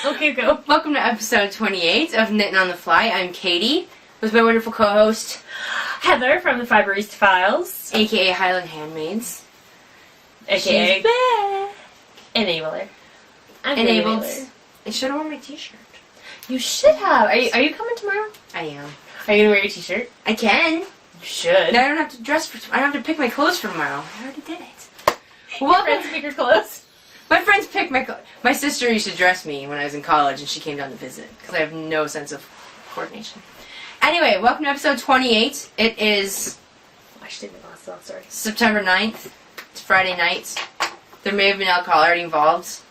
Okay, go. Welcome to episode 28 of Knitting on the Fly. I'm Katie, with my wonderful co-host, Heather from the Fiber Files. aka Highland Handmaids. AKA She's back. Enabler. I'm Enabled. Enabler. I should have worn my t-shirt. You should have. Are you coming tomorrow? I am. Are you gonna wear your t-shirt? I can. You should. Now I don't have to dress for. I don't have to pick my clothes for tomorrow. I already did it. Your friends pick your clothes. My friends pick my clothes. My sister used to dress me when I was in college, and she came down to visit because I have no sense of coordination. Anyway, welcome to episode 28. It is I should have lost that. Sorry. September 9th. It's Friday night. There may have been alcohol already involved.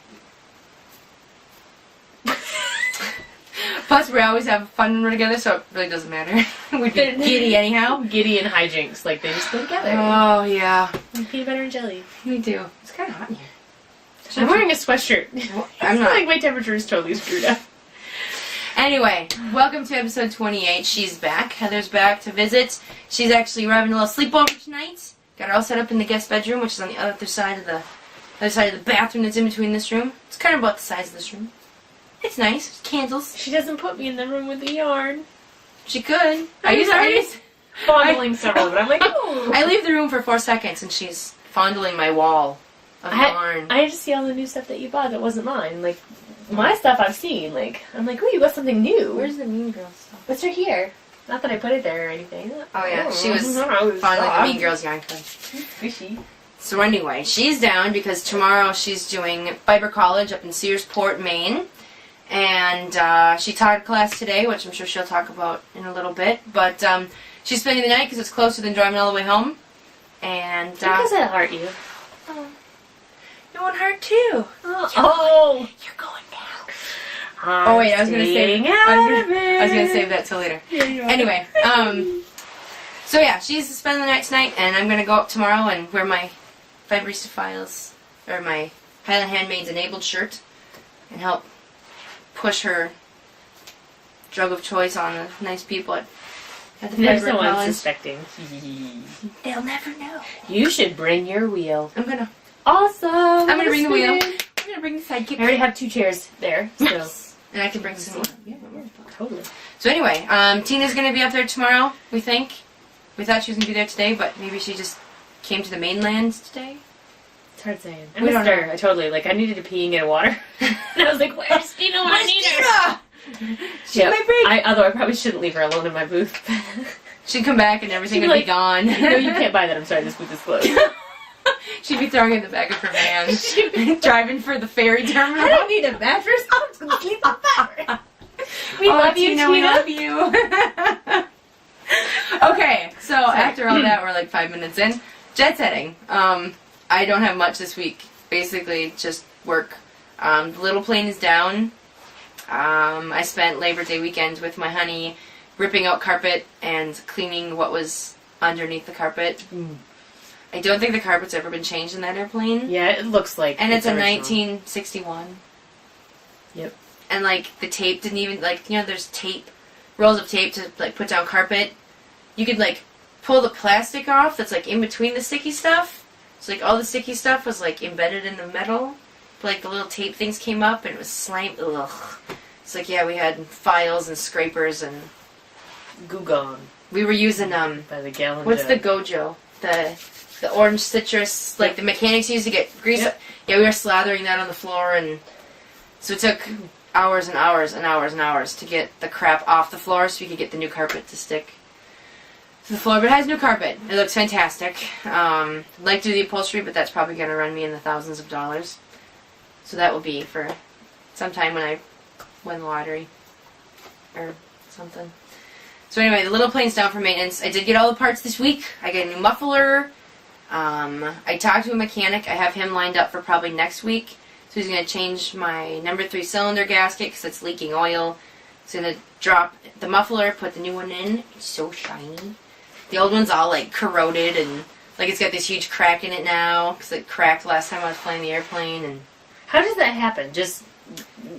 Plus, we always have fun when we're together, so it really doesn't matter. We'd be giddy anyhow. Giddy and hijinks, like they just go together. Oh, yeah. Like peanut butter and jelly. We do. It's kind of hot in here. I'm wearing a sweatshirt. I'm not. Like my temperature is totally screwed up. Anyway, welcome to episode 28. She's back. Heather's back to visit. She's actually having a little sleepover tonight. Got her all set up in the guest bedroom, which is on the other side of the bathroom that's in between this room. It's kind of about the size of this room. It's nice. There's candles. She doesn't put me in the room with the yarn. She could. I fondling several, but I'm like, oh. I leave the room for 4 seconds and she's fondling my wall of yarn. I just see all the new stuff that you bought that wasn't mine. Like, my stuff I've seen. Like, I'm like, oh, you got something new. Where's the Mean Girls stuff? What's right here? Not that I put it there or anything. Oh yeah, she was fondling the Mean Girls yarn card. Squishy. So anyway, she's down because tomorrow she's doing Fiber College up in Searsport, Maine. And she taught a class today, which I'm sure she'll talk about in a little bit. But she's spending the night because it's closer than driving all the way home. And because I heart you. Oh, you want her too. Oh. You're going now. Oh wait, I was gonna save that till later. Anyway, so yeah, she's spending the night tonight, and I'm gonna go up tomorrow and wear my Fibrista Files or my Highland Handmaids enabled shirt and help push her drug of choice on the nice people at the There's Fiber no one College. suspecting. They'll never know. You should bring your wheel. I'm gonna Bring the wheel. I'm gonna bring the sidekick. I already have 2 chairs there, so. And I can bring some more. Yeah, totally. So anyway, Tina's gonna be up there tomorrow, we think. We thought she was gonna be there today, but maybe she just came to the mainland today. It's hard saying. I We missed don't her. know. I totally, like, I needed to pee and get water. And I was like, where's Tina when I need her? She's my break. Although I probably shouldn't leave her alone in my booth. She'd come back and everything She'd would be be gone. No, you can't buy that. I'm sorry, this booth is closed. She'd be throwing it in the back of her van, driving for the ferry terminal. I don't need a mattress. I'm just going to sleep on that. We Oh, love you, Tina. We Tina. love you. Okay, so after all that, we're like 5 minutes in. Jet setting. I don't have much this week. Basically, just work. The little plane is down. I spent Labor Day weekend with my honey ripping out carpet and cleaning what was underneath the carpet. I don't think the carpet's ever been changed in that airplane. Yeah, it looks like. And it's a original. 1961. Yep. And like the tape didn't even there's tape, rolls of tape to like put down carpet. You could like pull the plastic off that's like in between the sticky stuff. So like all the sticky stuff was like embedded in the metal. But, like the little tape things came up and it was slime. Ugh. It's like yeah, we had files and scrapers and Goo Gone. we were using By the gallon. what's the jug. Gojo? The orange citrus, like the mechanics used to get grease. Yep. Yeah, we were slathering that on the floor, and so it took hours and hours and hours and hours to get the crap off the floor so we could get the new carpet to stick to the floor. But it has new carpet. It looks fantastic. I'd like to do the upholstery, but that's probably going to run me in the thousands of dollars. So that will be for sometime when I win the lottery or something. So anyway, the little plane's down for maintenance. I did get all the parts this week. I got a new muffler. I talked to a mechanic. I have him lined up for probably next week. So he's going to change my number 3 cylinder gasket because it's leaking oil. He's going to drop the muffler, put the new one in. It's so shiny. The old one's all like corroded and like it's got this huge crack in it now because it cracked last time I was flying the airplane. And How does that happen? Just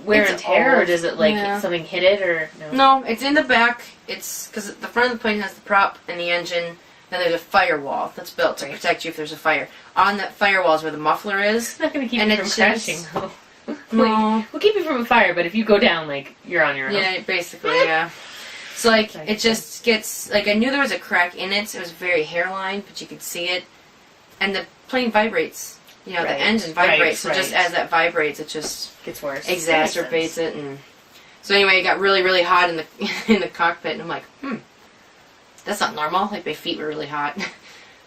wear and tear, or does it like something hit it, or no? No, it's in the back. It's because the front of the plane has the prop and the engine. Then there's a firewall that's built to protect you if there's a fire. On that firewall is where the muffler is. It's not going to keep And you from it's crashing, just- though. No. We'll keep you from a fire, but if you go down, like, you're on your own. Yeah, basically, yeah. So, like, it just gets, like, I knew there was a crack in it. It was very hairline, but you could see it. And the plane vibrates. You know, the engine vibrates. So just as that vibrates, it just gets worse. Exacerbates it. And so anyway, it got really, really hot in the in the cockpit. And I'm like, that's not normal. Like, my feet were really hot.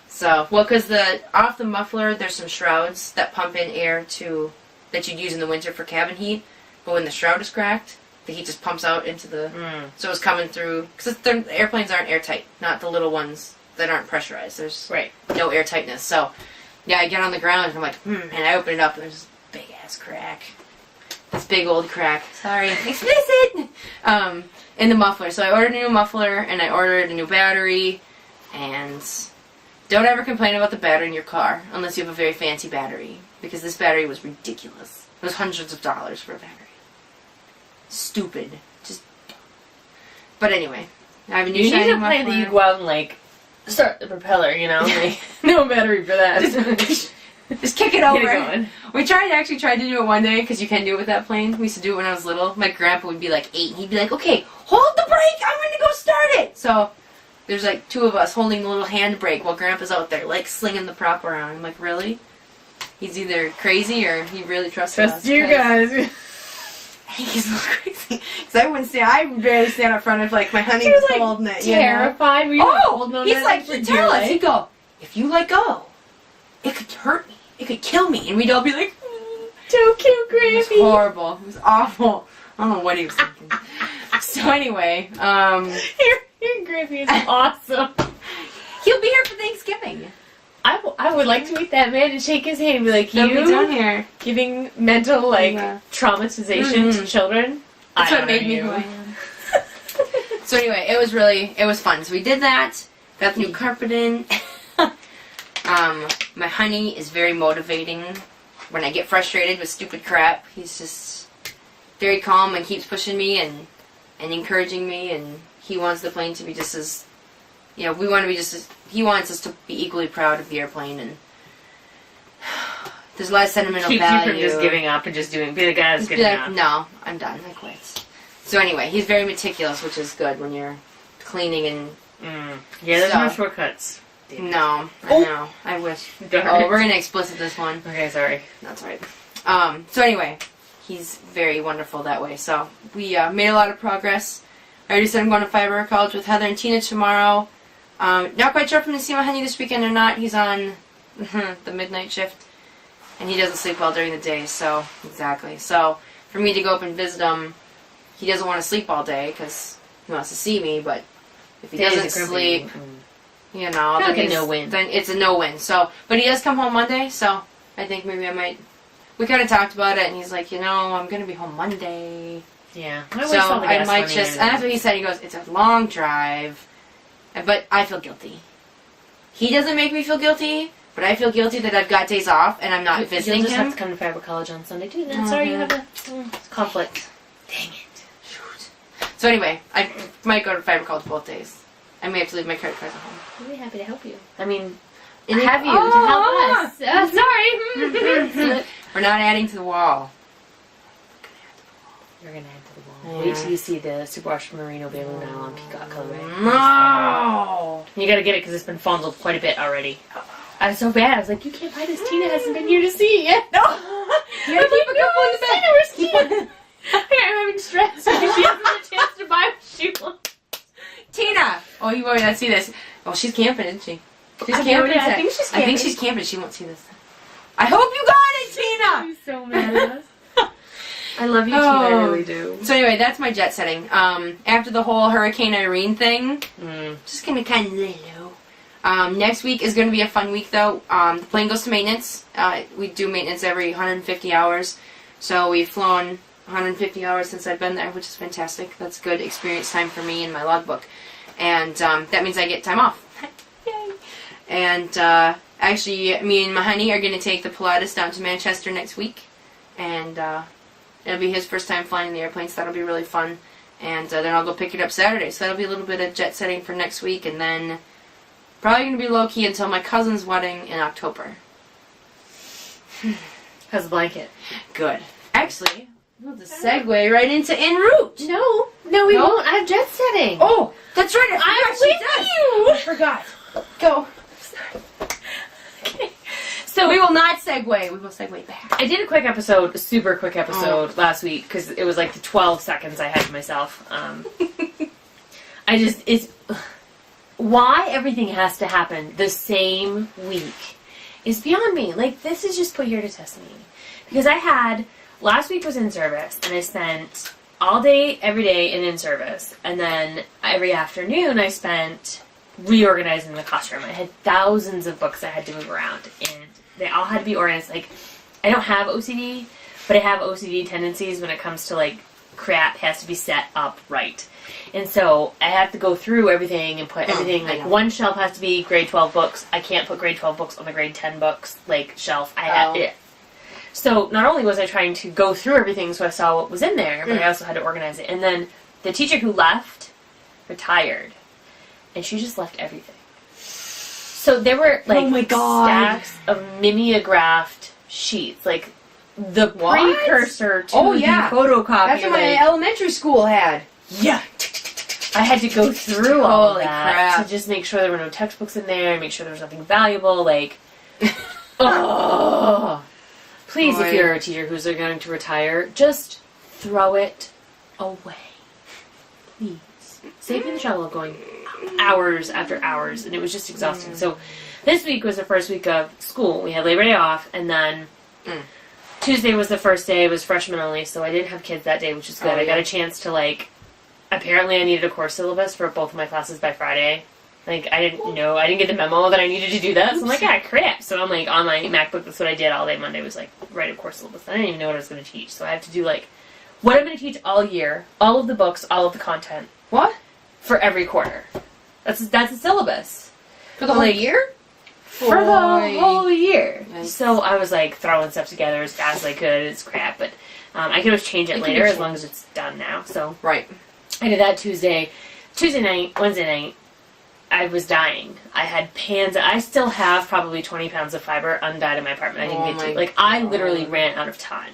So, well, because off the muffler, there's some shrouds that pump in air that you'd use in the winter for cabin heat. But when the shroud is cracked, the heat just pumps out into the... So it was coming through... Because the airplanes aren't airtight, not the little ones that aren't pressurized. There's no air tightness. So, yeah, I get on the ground and I'm like, and I open it up and there's this big-ass crack. This big old crack. Sorry. Explicit! In the muffler. So I ordered a new muffler and I ordered a new battery. And don't ever complain about the battery in your car unless you have a very fancy battery. Because this battery was ridiculous. It was hundreds of dollars for a battery. Stupid. Just dumb. But anyway, I have a new shiny muffler. You need a plane that you go out and, like, start the propeller, you know? Like, no battery for that. Just kick it over. Get it going. We actually tried to do it one day, because you can do it with that plane. We used to do it when I was little. My grandpa would be like 8, and he'd be like, okay, hold the brake, I'm going to go start it. So, there's like 2 of us holding the little handbrake while grandpa's out there, like, slinging the prop around. I'm like, really? He's either crazy or he really trusts us. Trust you guys. He's a little crazy. Because I wouldn't stand, I barely stand up front of, like, my honey was like holding it. Terrified. You know? He's like, tell us. He'd go, if you let go, it could hurt me. It could kill me. And we'd all be like, don't kill Grampy. It was horrible. It was awful. I don't know what he was thinking. So anyway, Your Grampy is awesome. He'll be here for Thanksgiving. I would like to meet that man and shake his hand and be like, He'll be down here. Giving mental, like, traumatization to children. That's what made me who I am. So anyway, it was fun. So we did that, got the new carpet in. My honey is very motivating. When I get frustrated with stupid crap, he's just very calm and keeps pushing me and encouraging me, and he wants the plane to be just as, you know, we want to be just as, he wants us to be equally proud of the airplane, and there's a lot of sentimental value. Keep you from just giving up and just be the guy that's giving up. No, I'm done. I quit. So anyway, he's very meticulous, which is good when you're cleaning and... Yeah, there's no shortcuts. No, I know. I wish. Oh, we're going to explicit this one. Okay, sorry. That's right. So anyway, he's very wonderful that way. So we made a lot of progress. I already said I'm going to Fiber College with Heather and Tina tomorrow. Not quite sure if I'm going to see my honey this weekend or not. He's on the midnight shift, and he doesn't sleep well during the day. So exactly. So for me to go up and visit him, he doesn't want to sleep all day because he wants to see me. But if he doesn't sleep, you know, then it's a no-win. So, but he does come home Monday. So I think maybe I might. We kind of talked about it, and he's like, you know, I'm going to be home Monday. Yeah. So I might just, and that's what he said. He goes, it's a long drive, but I feel guilty. He doesn't make me feel guilty, but I feel guilty that I've got days off and I'm not visiting him. You'll just have to come to Fiber College on Sunday too. Then sorry, you have a conflict. Dang it. Shoot. So anyway, I might go to Fiber College both days. I may have to leave my credit cards at home. I'll be happy to help you. I mean, have you to help us. Sorry. We're not adding to the wall. You're going to add to the wall. Yeah. Wait till you see the Superwash Merino Balloon now on Peacock colorway. No! You got to get it because it's been fondled quite a bit already. I was so bad. I was like, you can't buy this. Tina hasn't been here to see it yet. No! You gotta keep a couple in the bed. Where's Tina? I'm having stress because she hasn't had a chance to buy what she wants. Tina! Oh, you won't not see this. Oh, she's camping, isn't she? She's camping. I think she's camping. I think she's camping. She won't see this. I hope you got it, Tina! She's so mad at us. I love you, Tina. I really do. So anyway, that's my jet setting. After the whole Hurricane Irene thing, just gonna kind of lay low. Next week is gonna be a fun week, though. The plane goes to maintenance. We do maintenance every 150 hours. So we've flown 150 hours since I've been there, which is fantastic. That's good experience time for me in my logbook. And that means I get time off. Yay! And actually, me and my honey are going to take the Pilatus down to Manchester next week. And it'll be his first time flying the airplane, so that'll be really fun. And then I'll go pick it up Saturday. So that'll be a little bit of jet setting for next week. And then probably going to be low-key until my cousin's wedding in October. How's the blanket? Good. Actually, we'll just segue right into en route. No, we won't. I have jet setting. Oh, that's right. I'm with you. I forgot. Go. Okay. So we will not segue. We will segue back. I did a super quick episode last week because it was like the 12 seconds I had to myself. It's why everything has to happen the same week is beyond me. Like, this is just put here to test me. Because last week was in service, and I spent all day, every day in service, and then every afternoon I spent reorganizing the classroom. I had thousands of books I had to move around, and they all had to be organized. Like, I don't have OCD, but I have OCD tendencies when it comes to, like, crap has to be set up right. And so I have to go through everything and put everything, like, one shelf has to be grade 12 books. I can't put grade 12 books on the grade 10 books, like, shelf. I have it. So not only was I trying to go through everything so I saw what was in there, but I also had to organize it. And then the teacher who left retired, and she just left everything. So there were, like, stacks of mimeographed sheets, like, the precursor to the photocopy. That's what my elementary school had. Yeah. I had to go through all of that crap. to just make sure there were no textbooks in there, make sure there was nothing valuable, like, oh. Please, if you're a teacher who's going to retire, just throw it away. Please. Save me the trouble of going hours after hours, and it was just exhausting. So this week was the first week of school. We had Labor Day off, and then Tuesday was the first day. It was freshman only, so I didn't have kids that day, which is good. I got a chance to, like, apparently I needed a course syllabus for both of my classes by Friday. Like, I didn't get the memo that I needed to do that, so I'm like, crap. So I'm, like, on my MacBook, that's what I did all day Monday, was, like, write a course syllabus. I didn't even know what I was going to teach, so I have to do, like, what I'm going to teach all year, all of the books, all of the content. What? For every quarter. That's a syllabus. For the whole year? For the whole year. Nice. So I was, like, throwing stuff together as fast as I could. It's crap, but I can always change it later as long as it's done now. So right. I did that Tuesday night, Wednesday night. I was dying. I had pans. I still have probably 20 pounds of fiber undyed in my apartment. I didn't get to. Like, I literally ran out of time.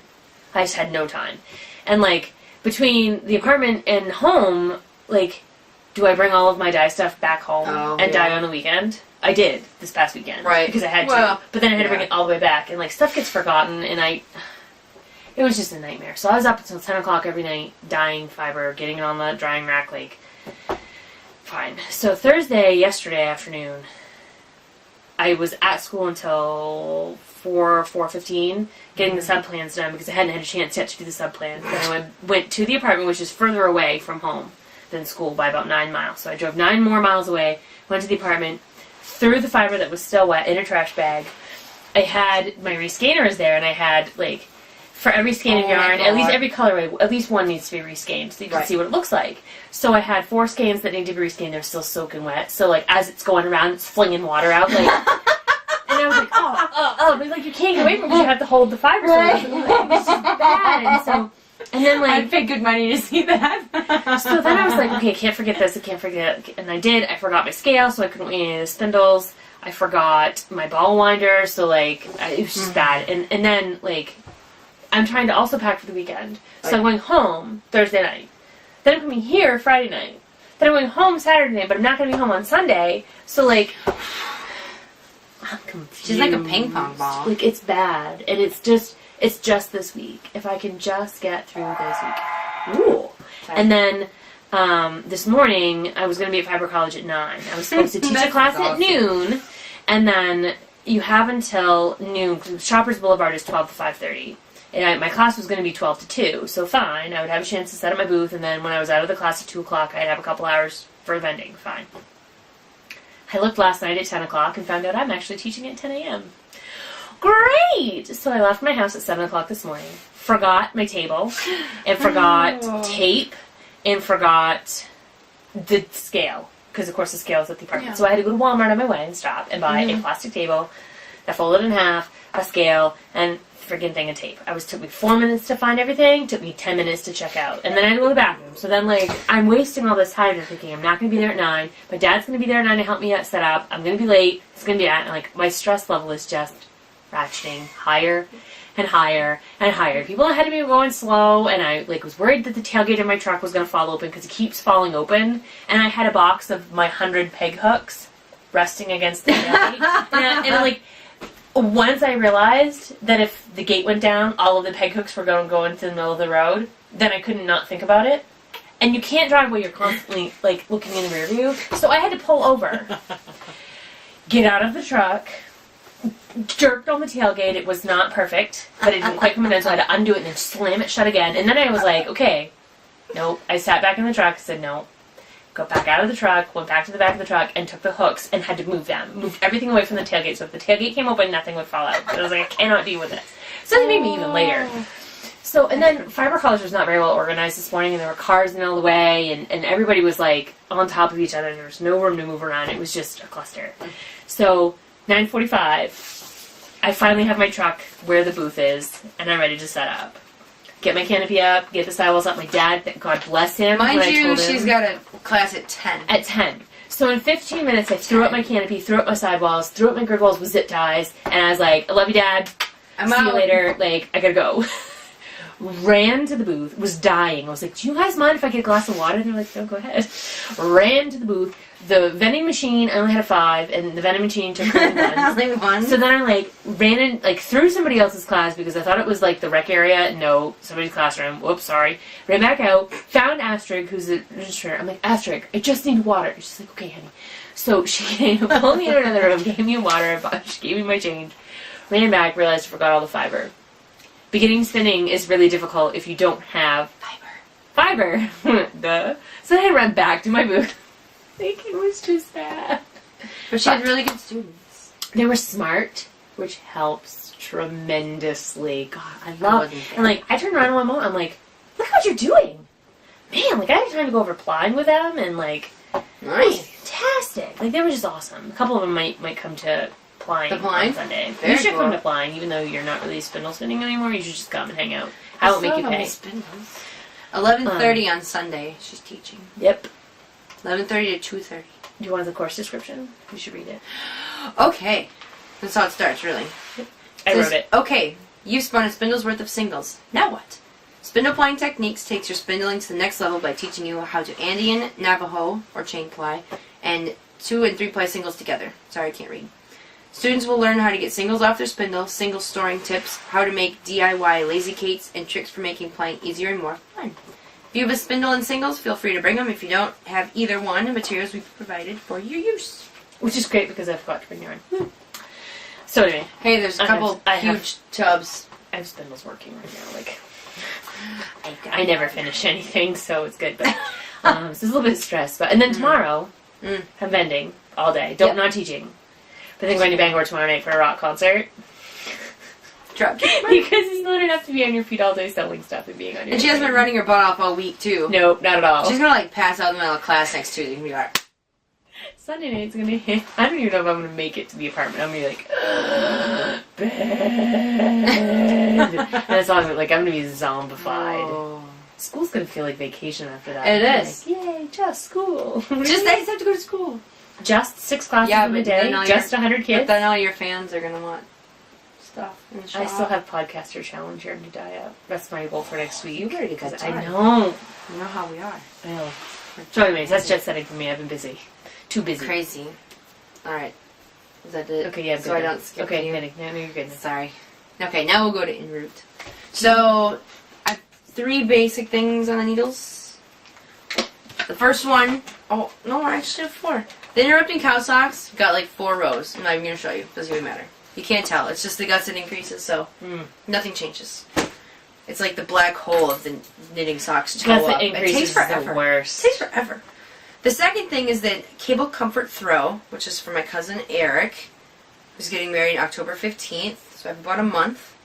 I just had no time. And, like, between the apartment and home, like, do I bring all of my dye stuff back home and dye on the weekend? I did this past weekend. Right. Because I had to. But then I had to bring it all the way back. And, like, stuff gets forgotten, and it was just a nightmare. So I was up until 10 o'clock every night, dyeing fiber, getting it on the drying rack, like, fine. So yesterday afternoon, I was at school until 4:15, getting the subplans done because I hadn't had a chance yet to do the subplans. Then I went to the apartment, which is further away from home than school by about 9 miles. So I drove 9 more miles away, went to the apartment, threw the fiber that was still wet in a trash bag. I had my rescanners there, and I had, like, for every skein of yarn, at least every colorway, at least one needs to be rescanned so you can see what it looks like. So I had 4 skeins that need to be rescanned. They're still soaking wet. So, like, as it's going around, it's flinging water out. Like, and I was like, but, like, you can't get away from it because you have to hold the fiber. So it's just bad. And then, like, I'd pay good money to see that. So then I was like, okay, I can't forget this. I can't forget. And I did. I forgot my scale, so I couldn't weigh any of the spindles. I forgot my ball winder, so, like, it was just bad. And then, like, I'm trying to also pack for the weekend. So I'm going home Thursday night. Then I'm coming here Friday night. Then I'm going home Saturday night, but I'm not going to be home on Sunday. So, like, I'm confused. She's like a ping pong ball. Like, it's bad. And it's just this week. If I can just get through this week. Ooh. And then this morning, I was going to be at Fiber College at 9. I was supposed to teach a class at noon. And then you have until noon. Shoppers Boulevard is 12 to 5:30. And my class was going to be 12 to 2, so fine. I would have a chance to set up my booth, and then when I was out of the class at 2 o'clock, I'd have a couple hours for vending. Fine. I looked last night at 10 o'clock and found out I'm actually teaching at 10 a.m. Great! So I left my house at 7 o'clock this morning, forgot my table, and forgot tape, and forgot the scale, because, of course, the scale is at the apartment. So I had to go to Walmart on my way and stop and buy a plastic table that folded in half, a scale, and friggin' thing of tape. Took me 4 minutes to find everything, took me 10 minutes to check out. And then I had to go to the bathroom. So then, like, I'm wasting all this time and thinking I'm not going to be there at 9. My dad's going to be there at 9 to help me set up. I'm going to be late. It's going to be at, and, like, my stress level is just ratcheting higher and higher and higher. People ahead of me were going slow, and I like was worried that the tailgate of my truck was going to fall open because it keeps falling open. And I had a box of my 100 peg hooks resting against the tailgate, and like once I realized that if the gate went down, all of the peg hooks were going to go into the middle of the road, then I couldn't not think about it. And you can't drive while you're constantly like looking in the rear view, so I had to pull over, get out of the truck. Jerked on the tailgate. It was not perfect, but it didn't quite come in, so I had to undo it and then slam it shut again. And then I was like, okay, nope. I sat back in the truck, said no. Got back out of the truck, went back to the back of the truck, and took the hooks and had to move them. Moved everything away from the tailgate, so if the tailgate came open, nothing would fall out. But I was like, I cannot deal with this. So they made me even later. So, and then Fiber College was not very well organized this morning, and there were cars in the middle of the way, and everybody was like on top of each other. There was no room to move around. It was just a cluster. So 9:45. I finally have my truck where the booth is, and I'm ready to set up. Get my canopy up, get the sidewalls up. My dad, God bless him. Mind you, she's got a class at 10. At 10. So in 15 minutes, I threw up my canopy, threw up my sidewalls, threw up my grid walls with zip ties, and I was like, I love you, Dad. See you later. Like, I gotta go. Ran to the booth, was dying. I was like, do you guys mind if I get a glass of water? They're like, no, go ahead. Ran to the booth. The vending machine, I only had a 5, and the vending machine took only one. So then I like ran in, like through somebody else's class because I thought it was like the rec area. No, somebody's classroom. Whoops, sorry. Ran back out, found Astrid, who's a register. I'm like, Astrid, I just need water. She's like, okay, honey. So she pulled me into another room, gave me water, she gave me my change. Ran back, realized I forgot all the fiber. Beginning spinning is really difficult if you don't have fiber. Duh. So then I ran back to my booth. It was just sad. But she had really good students. They were smart, which helps tremendously. God, I love it. And like, I turned around to my mom, I'm like, look what you're doing. Man, like I had time to go over plying with them, and like, nice. It was fantastic. Like, they were just awesome. A couple of them might come to plying on Sunday. You should come to plying, even though you're not really spindle spinning anymore. You should just come and hang out. I won't make you pay. 11:30 on Sunday. She's teaching. Yep. 11:30 to 2:30. Do you want the course description? You should read it. Okay. That's how it starts, really. Yep. I wrote it. Okay. You've spun a spindle's worth of singles. Now what? Spindle plying techniques takes your spindling to the next level by teaching you how to Andean, Navajo, or chain ply, and 2 and 3 ply singles together. Sorry, I can't read. Students will learn how to get singles off their spindle, single storing tips, how to make DIY lazy cates, and tricks for making plying easier and more fun. If you have a spindle and singles, feel free to bring them. If you don't have either one, the materials we've provided for your use. Which is great because I forgot to bring yarn. So anyway. Hey, there's a couple huge tubs. I have spindles working right now. Like, I never finish anything, so it's good. But so it's a little bit of stress. But and then tomorrow, I'm vending all day. Not teaching. But then going to Bangor tomorrow night for a rock concert. Because it's not enough to be on your feet all day selling stuff and being on your And she hasn't been running her butt off all week, too. Nope, not at all. She's going to, like, pass out in the middle of class next Tuesday. She's going to be like... Sunday night's going to hit. I don't even know if I'm going to make it to the apartment. I'm going to be like... bed. And it's all like, I'm going to be zombified. Oh. School's going to feel like vacation after that. It is. Like, yay, just school. I just have to go to school. Just 6 classes in a day? Just 100 kids? But then all your fans are going to want... stuff in the shop. I still have podcaster challenge here to die up. That's my goal for next week. You better get that done. I know. You know how we are. I know. So anyways, that's jet setting for me. I've been busy. Too busy. Crazy. Alright. Is that it? Okay, yeah, so I don't skip okay, you. Okay, no, you're good. Sorry. Okay, now we'll go to en route. So, I have 3 basic things on the needles. The first one... Oh, no, I actually have 4. The interrupting cow socks got like 4 rows. I'm not even going to show you. Doesn't even matter. You can't tell. It's just the guts that increases, so nothing changes. It's like the black hole of the knitting socks toe up. It takes forever. The worst. It takes forever. The second thing is that Cable Comfort Throw, which is for my cousin Eric, who's getting married October 15th. So I have about a month.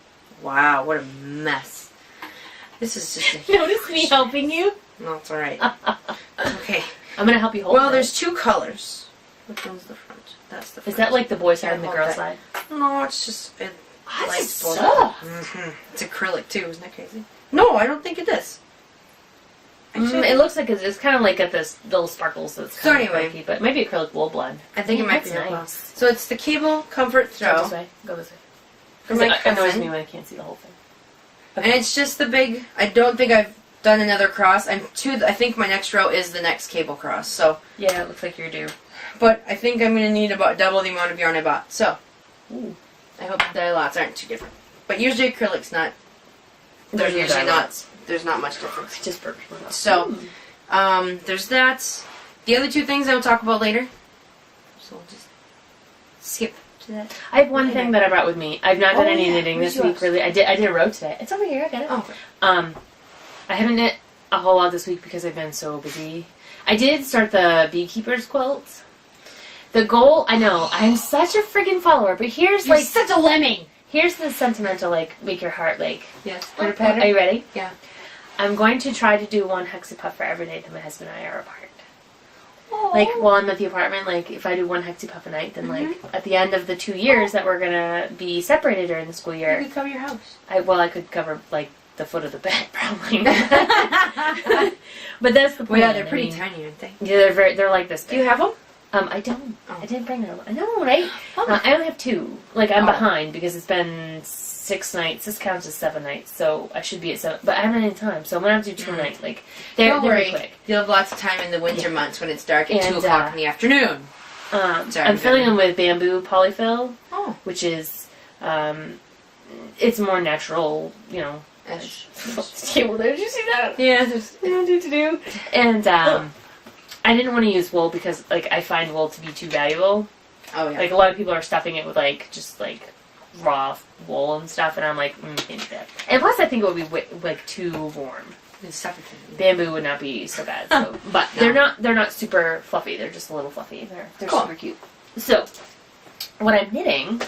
Wow, what a mess. This is just a Notice me helping you? No, it's alright. Okay. I'm going to help you hold it. Well, there's 2 colors. Which one's the front? That's the front. Is that like the boy side and the girl side? No, it's just... It's soft. It's acrylic too, isn't that crazy? No, I don't think it is. Actually, it looks like it's kind of like got this little sparkles that's kind of quirky, but it might be acrylic wool blend. I think it might be nice. So it's the Cable Comfort Throw. Go this way. Go this way. for my It annoys cousin. me when I can't see the whole thing. And it's just the big. I don't think I've done another cross. I think my next row is the next cable cross. So Yeah, it looks like you're due. but I think I'm gonna need about double the amount of yarn I bought. So Ooh. I hope the dye lots aren't too different. But usually acrylic's not. There's no usually dye not. lots. There's not much difference. I just burped my mouth. So there's that. The other two things I will talk about later. So we'll just skip to that. I have one thing that I brought with me. I've not done any knitting Where's this week, yours? really. I did a row today. It's over here. I got it. Oh. I haven't knit a whole lot this week because I've been so busy. I did start the beekeeper's quilt. The goal, I know, I'm such a friggin' follower, but here's You're like such a lemming. here's the sentimental, like, make your heart like Yes. pitter patter. Are you ready? Yeah. I'm going to try to do one hexapuff for every day that my husband and I are apart. Oh. Like, while I'm at the apartment, like, if I do one hexapuff a night, then, like, at the end of the 2 years that we're gonna be separated during the school You year, could cover your house. I could cover, like, the foot of the bed, probably. But that's the point. Well, yeah, they're I pretty mean, tiny, aren't they? Yeah, they're like this big. Do you have them? I don't. Oh. I didn't bring them. I know, right? Oh. I only have 2. Like, I'm Oh. behind because it's been 6 nights. This counts as 7 nights, so I should be at 7. But I haven't had any time, so I'm gonna have to do 2 nights. Like, they're Don't very worry. quick. You'll have lots of time in the winter months when it's dark at And, 2 o'clock in the afternoon. Sorry, I'm filling them with bamboo polyfill, Oh. which is, it's more natural, you know. Ish. Cable there, did you see that? Yeah, there's. Do. And I didn't want to use wool because, like, I find wool to be too valuable. Oh, yeah. Like, a lot of people are stuffing it with, like, just, like, raw wool and stuff, and I'm like, can't do that. And plus, I think it would be, like, too warm. It's suffocating. Bamboo would not be so bad. So. But No. they're not super fluffy. They're just a little fluffy. They're Cool. super cute. So, what I'm knitting,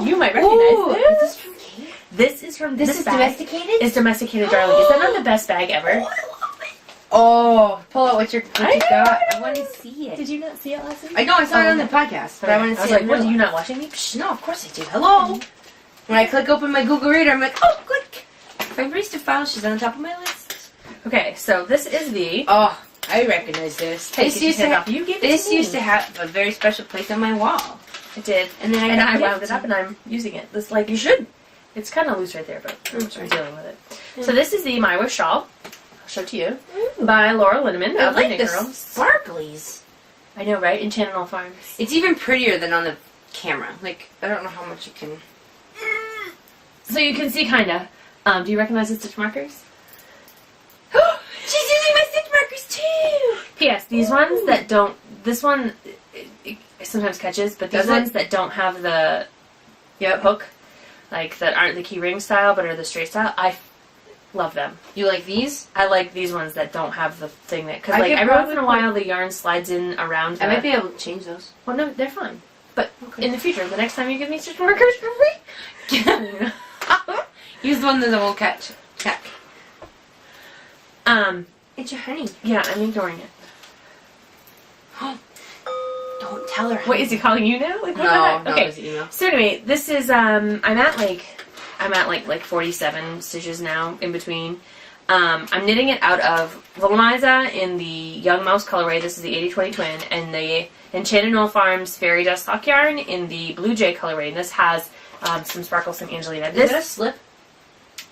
you might Ooh, recognize is this. this from Kate? This is from This this is bag. domesticated? It's domesticated, darling. Is that not the best bag ever? Oh, pull out what you I got. know. I want to see it. Did you not see it last week? I know, I saw it on the okay. podcast, but I want to I was see like, it. what, are you real not watching me? life. No, of course I do. Hello. When I click open my Google Reader, I'm like, oh, good. If I erased a file, she's on the top of my list. Okay, so this is the... Oh, I recognize this. Hey, This used to have. You gave it This to me. used to have a very special place on my wall. I did. And then And got I wound gifted. it up and I'm using it. This, like, You should. it's kind of loose right there, but I'm sorry. dealing with it. So this is the My Wish shawl. I'll show it to you. By Laura Lindemann I of the like Knit the Girls. sparklies. I know, right? In Channel Farms. It's even prettier than on the camera. Like, I don't know how much you can. So you can see, kind of. Do you recognize the stitch markers? She's using my stitch markers too! P.S. These ones that don't... This one it sometimes catches, but these Does it? ones that don't have the hook, like, that aren't the key ring style, but are the straight style, I love them. You like these? I like these ones that don't have the thing that... Because, I like, could every once in a probably while the yarn slides in around the... I might be able to change those. Well, no, they're fine. But Okay. in the future, the next time you give me stitch markers for free... Use the one that won't catch. Check. It's your honey. Yeah, I'm ignoring it. Don't tell her. Wait, is he calling you now? Like, what No, about no, okay. it's email. So anyway, this is I'm at like 47 stitches now in between. I'm knitting it out of Little Miza in the Young Mouse colorway. This is the 80-20 twin, and the Enchanted Knoll Farms Fairy Dust Sock yarn in the Blue Jay colorway. And this has some sparkles from Angelina. Is it a slip?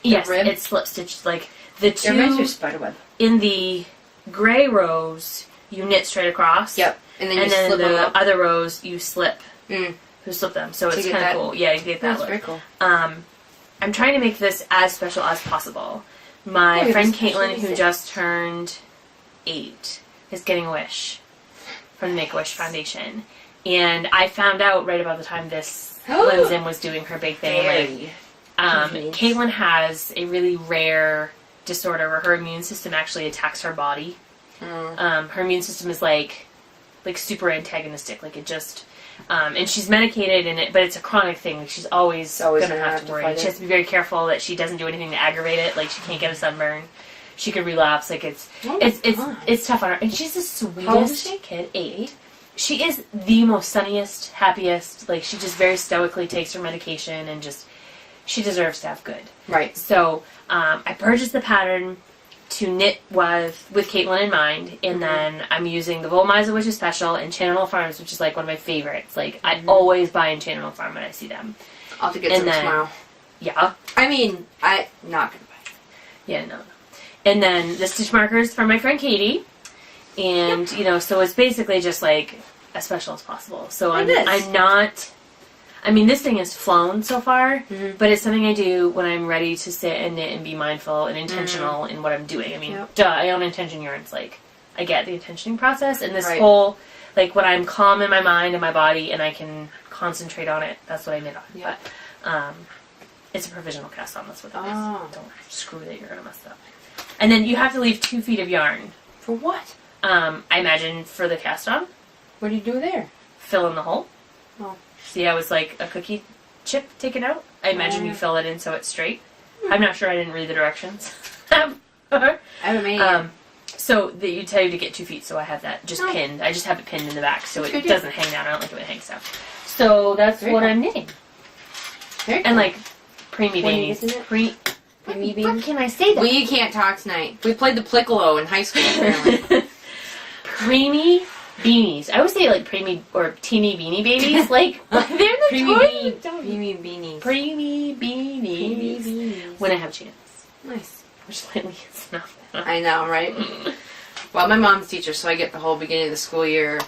Yes, rib? it's slip stitched. Like the It reminds me two of spiderweb. in the gray rows, you knit straight across. Yep. And then you And then slip them the up. other rows you slip. Mm. You slip them, so To it's get kind of that- cool. Yeah, you get that That's look. very cool. I'm trying to make this as special as possible. My Oh, friend it's special, Caitlin, is who it? just turned 8, is getting a wish from the Make-A-Wish Foundation. And I found out right about the time this Lindsay was doing her big thing. Like, Very. Convenient. Caitlin has a really rare disorder where her immune system actually attacks her body. Her immune system is like super antagonistic. Like it just, and she's medicated in it, but it's a chronic thing. Like she's always always gonna have to worry. fight She has to be very careful that she doesn't do anything to aggravate it. Like she can't get a sunburn. She could relapse. Like it's tough on her. And she's the How old is sweetest she? kid. 8. She is the most sunniest, happiest. Like she just very stoically takes her medication and just. She deserves to have good. Right. So I purchased the pattern to knit with Caitlin in mind, and then I'm using the Volmiza, which is special, and Channel Farms, which is like one of my favorites. Like I always buy in Channel Farm when I see them. I'll have to get And some then- tomorrow. Yeah. I mean, I'm not gonna buy it. Yeah, no. And then the stitch markers from my friend Katie. And, you know, so it's basically just like as special as possible. So I'm not, I mean, this thing has flown so far, but it's something I do when I'm ready to sit and knit and be mindful and intentional in what I'm doing. I mean, duh, I own intention yarns. Like, I get the intentioning process, and this whole, like, when I'm calm in my mind and my body and I can concentrate on it, that's what I knit on. Yeah. But, it's a provisional cast on, that's what that is. Oh. Don't screw it, you're gonna mess it up. And then you have to leave 2 feet of yarn. For what? I imagine for the cast on. What do you do there? Fill in the hole. Oh. See how it's like a cookie chip taken out? I imagine you fill it in so it's straight. I'm not sure, I didn't read the directions. I haven't made it. So you tell you to get 2 feet, so I have that just pinned. I just have it pinned in the back so it doesn't hang down. I don't like it when it hangs down. So that's what I'm knitting. Very cool. And like preemie beanies. Preemie beanies? What can I say that? We can't talk tonight. We played the Pliccolo in high school, apparently. Preemie beanies. I always say like preemie or teeny beanie babies. Like they're the Preemie toys. beanies. Preemie beanies. When I have a chance. Nice. Which lately is not. I know, right? Well, my mom's teacher, so I get the whole beginning of the school year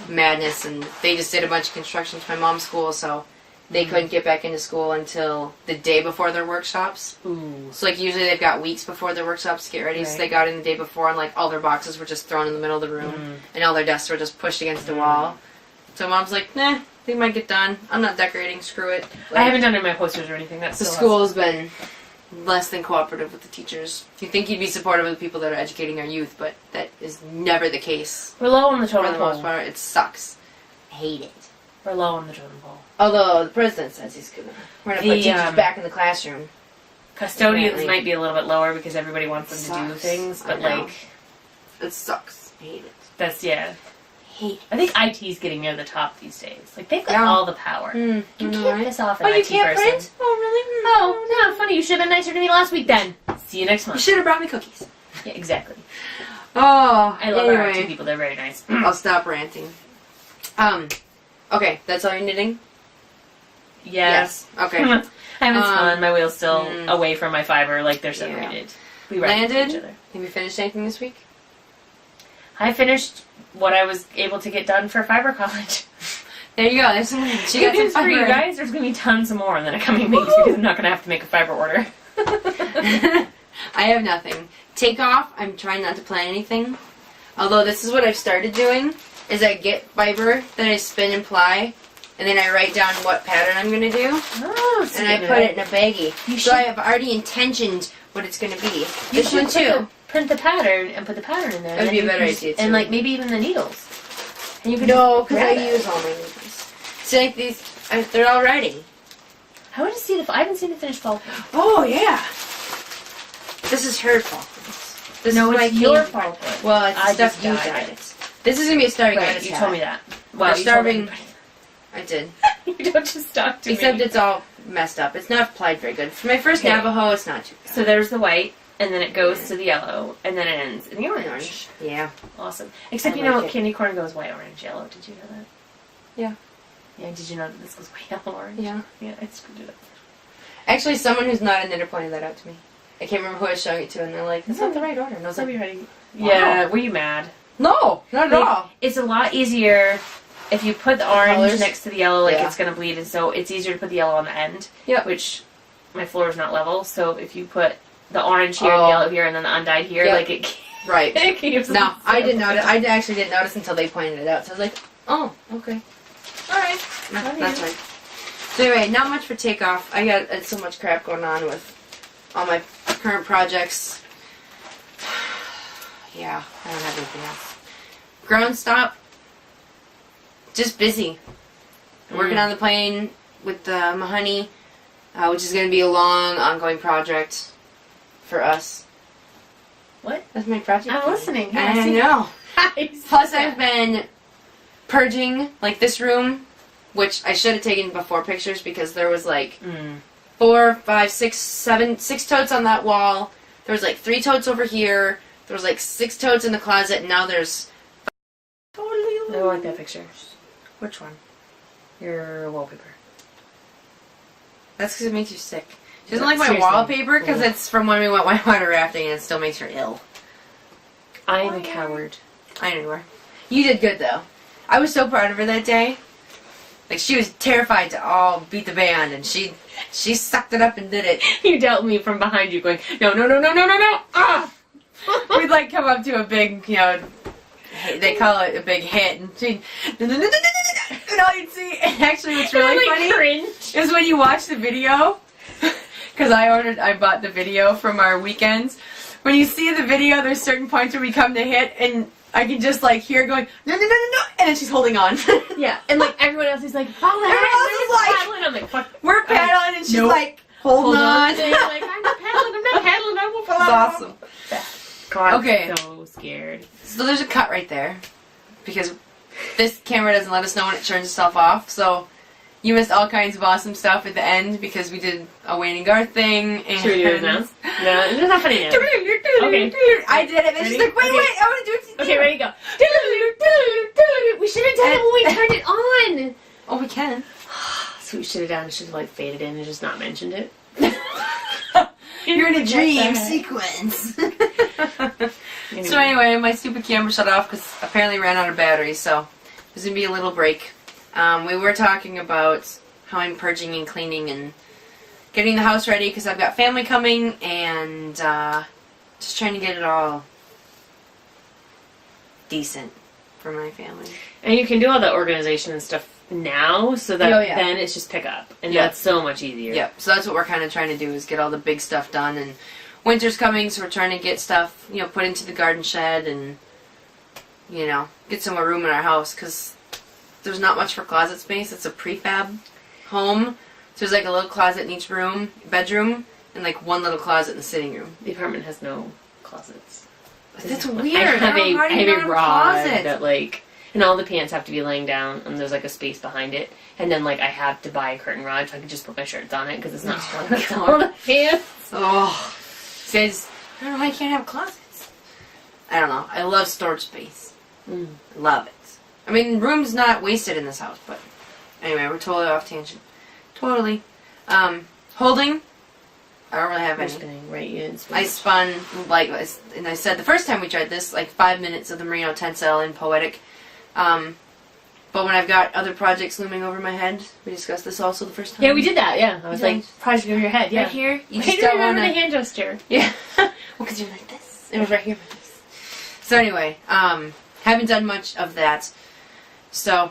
madness, and they just did a bunch of construction to my mom's school, so they couldn't get back into school until the day before their workshops. Ooh. So, like, usually they've got weeks before their workshops to get ready, so they got in the day before, and, like, all their boxes were just thrown in the middle of the room, and all their desks were just pushed against the wall. So mom's like, nah, they might get done. I'm not decorating, screw it. Like, I haven't done any of my posters or anything. That's the still school's been less than cooperative with the teachers. You think you'd be supportive of the people that are educating our youth, but that is never the case. We're low on the For totem the pole. most part, it sucks. I hate it. We're low on the totem pole. Although the president says we're gonna put teachers back in the classroom. Custodians Apparently. might be a little bit lower because everybody wants them to do Sucks. things, but I know. like It sucks. I hate it. that's Hate it. I think IT's getting near the top these days. Like they've got Yeah. all the power. You can't piss off an Oh, you IT can't person. print? Oh, really? Oh, no, funny. You should have been nicer to me last week then. See you next You month. should have brought me cookies. Yeah, exactly. Oh, I love our IT anyway. people. They're very nice. I'll stop ranting. Okay, that's all you're knitting? Yes. Okay. I haven't spun. My wheel's still mm. away from my fiber. Like they're separated. We ride into Landed? each other. Have you finished anything this week? I finished what I was able to get done for fiber college. There you go. There's some. She got Good news some for you fiber. guys. There's going to be tons more in the coming weeks because I'm not going to have to make a fiber order. I have nothing. Takeoff, I'm trying not to plan anything. Although this is what I've started doing, is I get fiber, then I spin and ply, and then I write down what pattern I'm going to do, Oh, and I put it in a baggie. You So should- I have already intentioned what it's going to be. You This should one too. Print the pattern and put the pattern in there. That would and be a then better you can idea, And too. like maybe even the needles. And you can No, just because I grab it. use all my needles. See, like these, they're all ready. I want to see the. I haven't seen the finished fall print. Oh, yeah. This is her fault. This No, is my it's your cane- fall print. Well, it's I stuff just you dyed dyed. it. This is going to be a starving Right, artist you hat. told me that. We're Well, you told starving. everybody. I did. You don't just talk to Except me. it's all messed up. It's not applied very good. For my first Okay. Navajo, it's not too bad. So there's the white, and then it goes to the yellow, and then it ends in the orange. Orange. Yeah. Awesome. Except I you know like what? it. Candy corn goes white, orange, yellow. Did you know that? Yeah. Yeah. Did you know that this goes white, yellow, orange? Yeah. Yeah. I screwed it up. Actually, someone who's not a knitter pointed that out to me. I can't remember who I was showing it to, and they're like, "That's not the right order." And I was So like, be ready. Wow. Yeah. Were you mad? "No, not at Like, all." It's a lot easier if you put the orange colors? next to the yellow, like Yeah. it's gonna bleed, and so it's easier to put the yellow on the end. Yep. Which my floor is not level, so if you put the orange here, Oh. the yellow here, and then the undyed here, Yep. like it, Right. it keeps. No, it I so didn't notice. I good. actually didn't notice until they pointed it out. So I was like, "Oh, okay, all right, that's right." So anyway, not much for takeoff. I got so much crap going on with all my current projects. Yeah, I don't have anything else. Ground stop. Just busy. Working on the plane with the Mahoney, which is going to be a long, ongoing project for us. What? That's my project. I'm plan. listening. Yeah, I see? know. Plus, Plus, I've been purging, like, this room, which I should have taken before pictures because there was, like, 4, 5, 6, 7, 6 totes on that wall. There was, like, 3 totes over here. There was, like, 6 totes in the closet, and now there's... I don't like that picture. Which one? Your wallpaper. That's because it makes you sick. She doesn't like my Seriously. wallpaper because Yeah. it's from when we went whitewater rafting and it still makes her ill. I am a coward. I know you were. You did good though. I was so proud of her that day. Like she was terrified to all beat the band, and she sucked it up and did it. You dealt me from behind you, going, no, no, no, no, no, no, no, ah! We'd like come up to a big, you know, they call it a big hit, and she'd, and all you'd see. And actually, what's really funny cringe. is when you watch the video, because I bought the video from our weekends. When you see the video, there's certain points where we come to hit, and I can just like hear going no, no, no, no, no, and then she's holding on. Yeah, and like everyone else is like, oh, Everyone else is like, I'm like, fuck. we're pedaling, and she's Nope. like holding on. And you're like, I'm not pedaling, I will fall. It's awesome. God, Okay. I'm so scared. So there's a cut right there, because this camera doesn't let us know when it turns itself off. So you missed all kinds of awesome stuff at the end because we did a Wayne and Garth thing. And Should we do it now? No, it's not funny now. Okay. I did it, and she's like, wait, Okay. wait, I want to do it. Okay, ready, go. We should have done it when we turned it on. Oh, we can. So we should have done. We should have like faded in and just not mentioned it. You're in a dream What the sequence. heck? So anyway, my stupid camera shut off because apparently ran out of battery, so there's going to be a little break. We were talking about how I'm purging and cleaning and getting the house ready because I've got family coming and just trying to get it all decent for my family. And you can do all the organization and stuff now, so that Oh, yeah. then it's just pick up, and Yeah. that's so much easier. Yep, so that's what we're kind of trying to do is get all the big stuff done, and winter's coming, so we're trying to get stuff, you know, put into the garden shed and, you know, get some more room in our house because there's not much for closet space. It's a prefab home, so there's like a little closet in each bedroom, and like one little closet in the sitting room. The apartment has no closets. That's I weird. have I a don't have rod closet. that like, and all the pants have to be laying down, and there's like a space behind it, and then like I have to buy a curtain rod so I can just put my shirts on it because it's not strong enough to hold the pants. Oh, says I don't know why you can't have closets. I don't know. I love storage space. Love it. I mean, room's not wasted in this house, but anyway, we're totally off tangent. Totally. Holding. I don't really have You're any. spinning, right? You didn't spin. I spun like, and I said the first time we tried this, like 5 minutes of the merino tencel in Poetic. But when I've got other projects looming over my head, we discussed this also the first time. Yeah, we did that. Yeah, I was Yeah. like, project over your head. Yeah, Right here. You I just don't don't want remember to. the hand gesture. Yeah. Well, because you're like this. It was right here. Like this. So anyway, haven't done much of that. So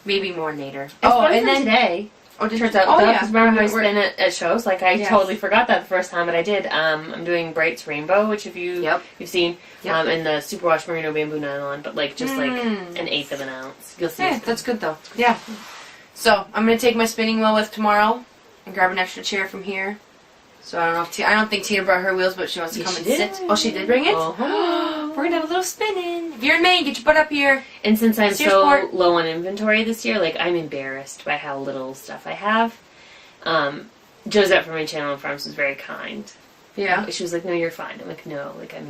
maybe more later. It's Oh, fun and for then today. oh, did Turns out, oh yeah. because remember how I We're- spin it at shows? Like I Yes. totally forgot that the first time, but I did. I'm doing Bright's Rainbow, which if you've seen, Yep. and the Superwash Merino Bamboo Nylon, but like just like Mm. an eighth of an ounce. You'll see. Yeah, that's good though. Yeah. So I'm gonna take my spinning wheel with tomorrow and grab an extra chair from here. So I don't know if I don't think Tina brought her wheels, but she wants to Yeah, come she and did. sit. Oh, she did bring it. Uh-huh. We're gonna have a little spinning. If you're in Maine, get your butt up here. And since I'm Searsport. so low on inventory this year, like I'm embarrassed by how little stuff I have. Josette from my channel on Farms was very kind. Yeah. She was like, "No, you're fine." I'm like, "No, like I'm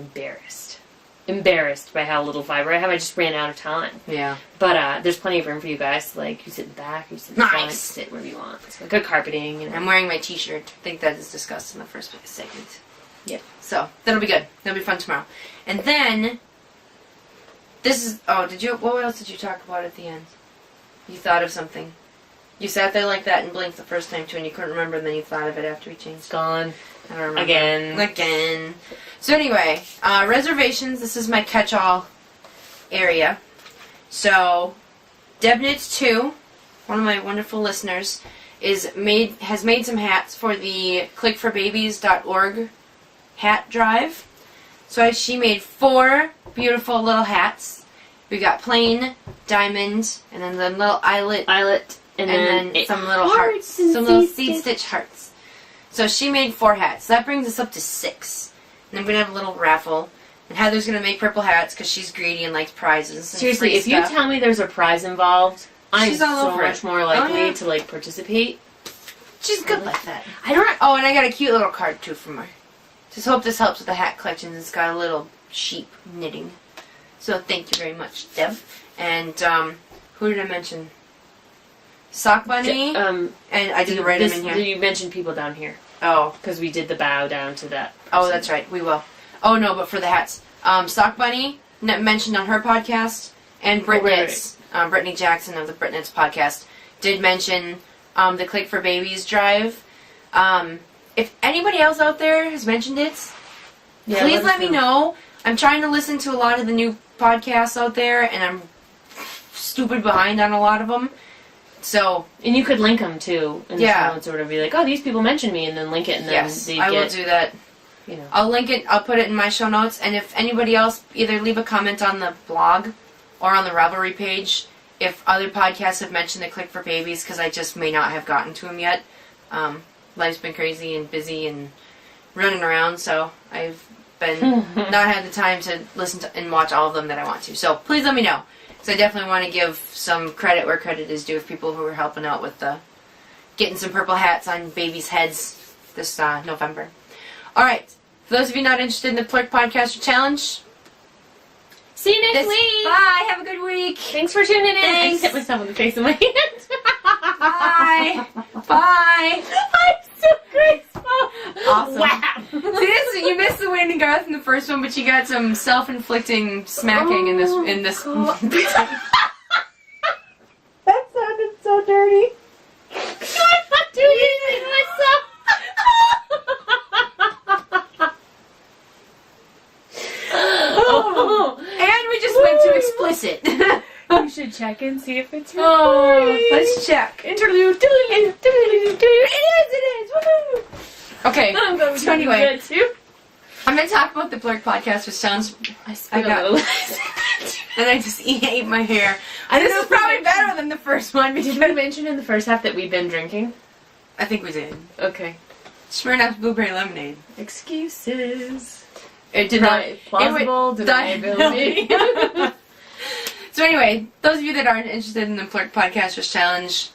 embarrassed by how little fiber I have. I just ran out of time." Yeah. But there's plenty of room for you guys. So, like you sit in the back, you sit in the front, Nice. sit wherever you want. So good carpeting. And I'm wearing my t-shirt. I think that is discussed in the first segment. Yeah. So that'll be good. That'll be fun tomorrow. And then this is what else did you talk about at the end? You thought of something. You sat there like that and blinked the first time too and you couldn't remember and then you thought of it after we it's changed. gone I don't remember. again. So anyway, reservations. This is my catch-all area. So Debnit2, one of my wonderful listeners, has made some hats for the clickforbabies.org hat drive. So she made 4 beautiful little hats. We got plain, diamond, and then the little eyelet, and then it- some little hearts, and some little seed seed stitch. stitch hearts. So she made 4 hats. So that brings us up to 6. And I'm going to have a little raffle. And Heather's going to make purple hats because she's greedy and likes prizes. And Seriously, free if you stuff. tell me there's a prize involved, I'm She's all so over it. much more likely Oh, yeah. to like participate. She's good like that. I don't. Oh, and I got a cute little card too from her. Just hope this helps with the hat collection. It's got a little sheep knitting. So thank you very much, Deb. And who did I mention? Sock Bunny, and I didn't write them in here. You mentioned people down here. Oh. Because we did the bow down to that person. Oh, that's right. We will. Oh, no, but for the hats. Sock Bunny, mentioned on her podcast, and Britnitz, Brittany Jackson of the Britnitz podcast, did mention the Click for Babies drive. If anybody else out there has mentioned it, please let me know. I'm trying to listen to a lot of the new podcasts out there, and I'm stupid behind on a lot of them. So, and you could link them too in the show notes, or whatever. Be like, oh, these people mentioned me, and then link it, and then I will do that. You know, I'll link it. I'll put it in my show notes, and if anybody else, either leave a comment on the blog or on the Ravelry page if other podcasts have mentioned the Click for Babies, because I just may not have gotten to them yet. Life's been crazy and busy and running around, so I've been not had the time to listen to and watch all of them that I want to. So please let me know. So I definitely want to give some credit where credit is due of people who are helping out with the getting some purple hats on babies' heads this November. All right. For those of you not interested in the Plurk Podcaster Challenge, see you next week. Bye. Have a good week. Thanks for tuning in. Thanks. I just hit myself in the face with my hand. Bye. Bye. I'm so graceful. Awesome. Wow. See, this, you missed the Wayne and Garth in the first one, but you got some self-inflicting smacking in this. That sounded so dirty. I'm not doing anything myself. And we just went too explicit. You should check and see if it's recording. Let's check. Interlude. It is. Woohoo. Okay. I'm going so anyway, too. I'm going to talk about the Plurk podcast, which sounds... I got and I just ate my hair. This is probably better than the first one. Did we mention in the first half that we've been drinking? I think we did. Okay. Smirnoff's Blueberry Lemonade. Excuses. It did not... Plausible deniability. So anyway, those of you that aren't interested in the Plurk Podcasters Challenge,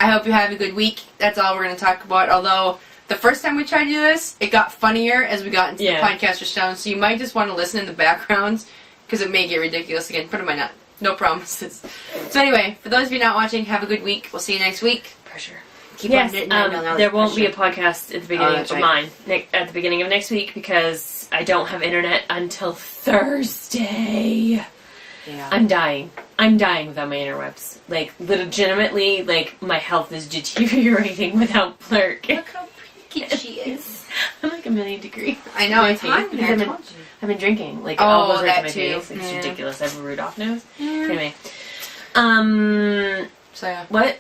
I hope you have a good week. That's all we're going to talk about. Although, the first time we tried to do this, it got funnier as we got into the Podcasters Challenge. So you might just want to listen in the background, because it may get ridiculous again. But it might not. No promises. So anyway, for those of you not watching, have a good week. We'll see you next week. Pressure. Keep on knitting. There won't be a podcast at the beginning of mine. At the beginning of next week, because I don't have internet until Thursday. Yeah. I'm dying without my interwebs. Like, legitimately, like, my health is deteriorating without Plurk. Look how pretty she is. I'm like 1,000,000 degrees. I know, it's hot in there. I've been drinking. Like, it all goes right to my too. face. It's ridiculous. I have a Rudolph nose. Yeah. Anyway. So, yeah. What?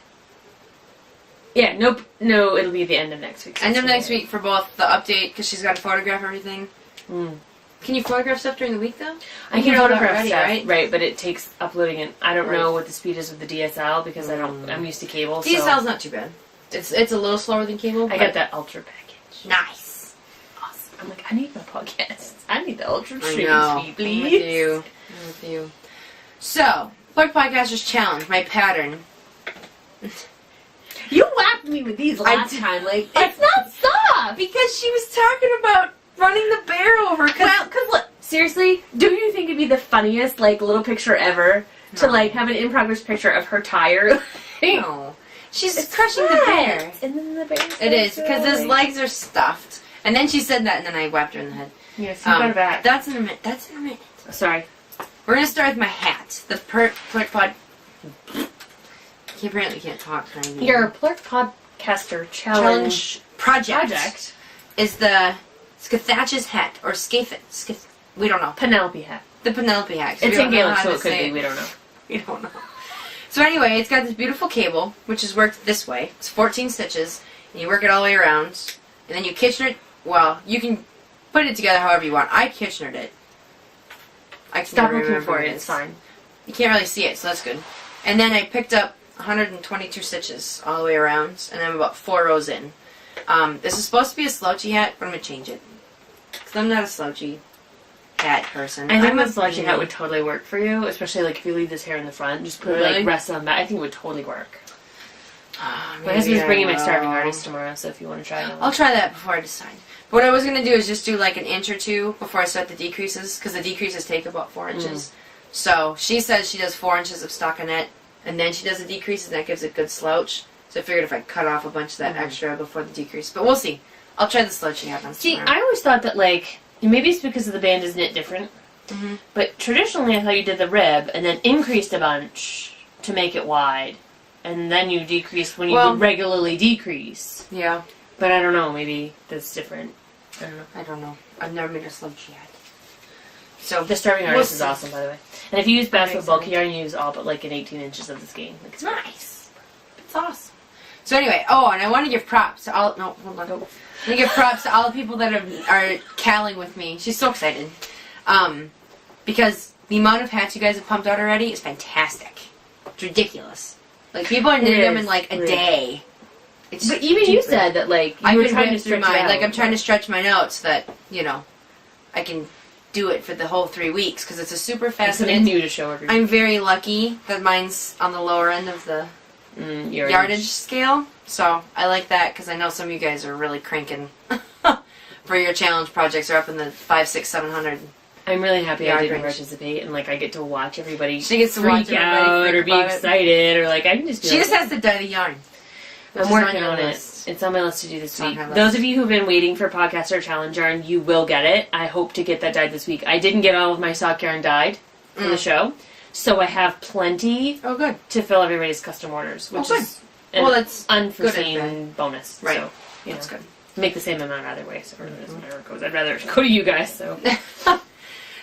Yeah, nope. No, it'll be the end of next week. End of next week for both the update, because she's got to photograph everything. Can you photograph stuff during the week, though? I can photograph stuff, right? But it takes uploading it. I don't know what the speed is with the DSL, because I'm used to cable. DSL's not too bad. It's a little slower than cable. I got that ultra package. Nice. Awesome. I'm like, I need my podcast. I need the ultra streaming speed, please. I'm with you. So, Plurk Podcasters Challenge, my pattern. You whacked me with these last time. Like, it's not soft. Because she was talking about running the bear over. Because look, seriously, do you think it'd be the funniest, like, little picture ever to, like, have an in-progress picture of her tire? No. She's crushing the bear. And then the bear. It is, because his legs are stuffed. And then she said that, and then I whacked her in the head. Yes, you got it back. That's in a minute. Sorry. We're going to start with my hat. The Plurk Pod... He apparently can't talk. Your Plurk Podcaster Challenge project is the Scathach's hat, or Scathe. We don't know. Penelope hat. The Penelope hat. It's in Gaelic, so it could be. We don't know. We don't know. So anyway, it's got this beautiful cable, which is worked this way. It's 14 stitches, and you work it all the way around, and then you Kitchener it. Well, you can put it together however you want. I Kitchenered it. I can Stop never looking remember for what it. It's fine. You can't really see it, so that's good. And then I picked up 122 stitches all the way around, and I'm about 4 rows in. This is supposed to be a slouchy hat, but I'm going to change it. Because I'm not a slouchy hat person. I think a slouchy hat would totally work for you, especially like if you leave this hair in the front, just put it like rest on that. I think it would totally work. My husband's bringing my starving artist tomorrow, so if you want to try it. I'll try that before I decide. But what I was going to do is just do like an inch or two before I start the decreases, because the decreases take about 4 inches. So she says she does 4 inches of stockinette and then she does the decreases, and that gives a good slouch. So I figured if I cut off a bunch of that extra before the decrease. But we'll see. I'll try the slouching out on See, tomorrow. I always thought that, like, maybe it's because of the band is knit different, but traditionally I thought you did the rib and then increased a bunch to make it wide, and then you decreased when you would regularly decrease. Yeah. But I don't know, maybe that's different. I don't know. I've never made a slouch yet. So the starving artist is awesome, by the way. And if you use basswood bulky yarn, you use all but like an 18 inches of the skein. Like, it's nice. It's awesome. So anyway, and I want to give props to all. No, hold on. I want to give props to all the people that are calling with me. She's so excited, because the amount of hats you guys have pumped out already is fantastic. It's ridiculous. Like, people are knitting them in like a day. It's but even you said that, like, you were trying to stretch mine. it out. Like, I'm trying to stretch mine out so that, you know, I can do it for the whole 3 weeks, because it's a super fast knit. Something new to show everybody. I'm very lucky that mine's on the lower end of the yardage scale, so I like that, because I know some of you guys are really cranking for your challenge projects, are up in the 500, 600, 700. I'm really happy I didn't participate, and like I get to watch everybody she gets to watch freak out or be excited, or like I can just. She just has to dye the yarn. I'm working on it. It's on my list to do this week. Those of you who've been waiting for Podcaster Challenge yarn, you will get it. I hope to get that dyed this week. I didn't get all of my sock yarn dyed for the show, so I have plenty to fill everybody's custom orders, which is that's unforeseen bonus. Right. So, that's good. Make the same amount either way, so it doesn't matter where it goes. I'd rather go to you guys, so.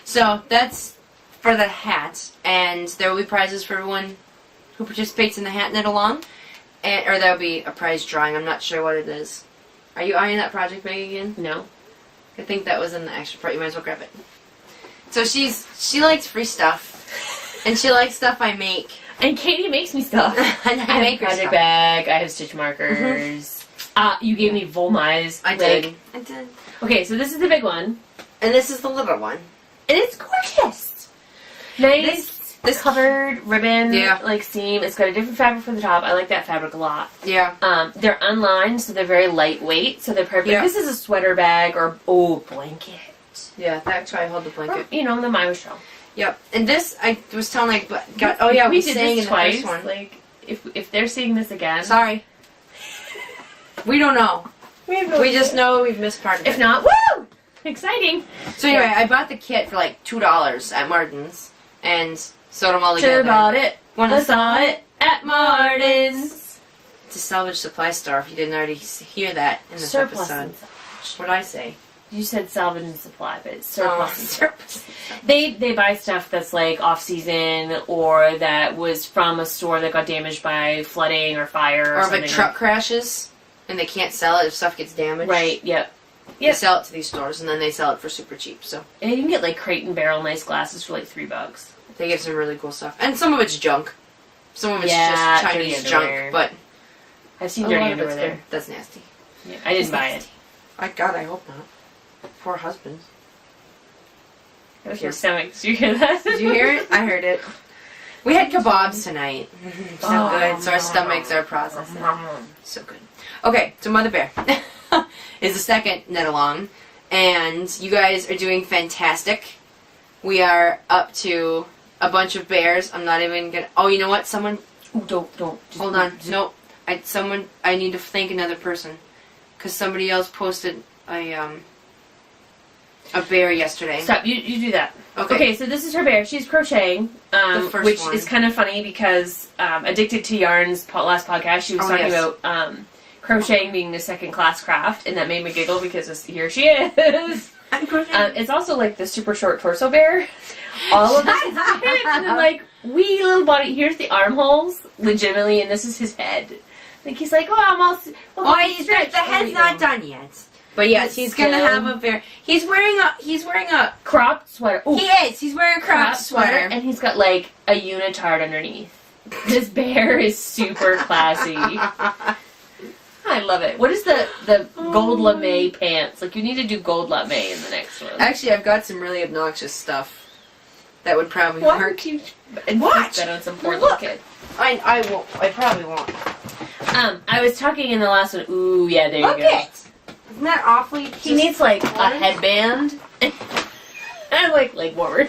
So, that's for the hat, and there will be prizes for everyone who participates in the hat knit along. Or there will be a prize drawing. I'm not sure what it is. Are you eyeing that project, Meg, again? No. I think that was in the extra part. You might as well grab it. So she likes free stuff, and she likes stuff I make. And Katie makes me stuff. And I make her project stuff. bag. I have stitch markers. You gave me Volmai's. I did. I did. Okay, so this is the big one, and this is the little one, and it's gorgeous. Nice. This covered ribbon, like seam. It's got a different fabric for the top. I like that fabric a lot. Yeah. They're unlined, so they're very lightweight. So they're perfect. Yeah. This is a sweater bag or blanket. Yeah, that's why I hold the blanket. Or, the Maya show. Yep. And this, I was telling we did saying this twice. One. Like, if they're seeing this again, sorry. We don't know. We just know we've missed part of it. If not, woo! Exciting. So anyway, I bought the kit for like $2 at Martin's, and sewed them all together. Should've bought it when I saw it at Martin's. It's a salvage supply store, if you didn't already hear that in this episode. What'd I say? You said salvage and supply, but it's surplus. Surplus. They buy stuff that's like off season, or that was from a store that got damaged by flooding or fire, or if a truck crashes and they can't sell it if stuff gets damaged. Right. Yep. They sell it to these stores, and then they sell it for super cheap. So and you can get like Crate and Barrel nice glasses for like $3. They get some really cool stuff, and some of it's junk. Some of it's just Chinese junk, but I've seen dirty underwear there. That's nasty. Yeah, I didn't buy it. God, I hope not. Poor husbands. That was your stomach. Did you hear that? Did you hear it? I heard it. We had kebabs tonight. So good. So our stomachs are processing. So good. Okay, so Mother Bear is the second knit along, and you guys are doing fantastic. We are up to a bunch of bears. I'm not even gonna. Oh, you know what? Someone. Ooh, don't. Hold on. No. I need to thank another person, because somebody else posted a bear yesterday. Stop. You do that. Okay. Okay, so this is her bear. She's crocheting, which is kind of funny because Addicted to Yarn's last podcast, she was talking about crocheting being the second-class craft, and that made me giggle because here she is. It's also like the super short torso bear. All of this is hips, and then like wee little body. Here's the armholes, legitimately, and this is his head. Like he's like, I'm all. The head's not done yet. But yes, he's gonna have a bear. He's wearing a cropped sweater. Ooh. He is. He's wearing a cropped sweater, and he's got like a unitard underneath. This bear is super classy. I love it. What is the gold lame pants? Like, you need to do gold lame in the next one. Actually, I've got some really obnoxious stuff that would probably hurt. You watch that on some poor little kid. I won't. I probably won't. I was talking in the last one. Ooh, yeah, there you go. Look it. Isn't that awfully? He needs like a headband. And like warmer.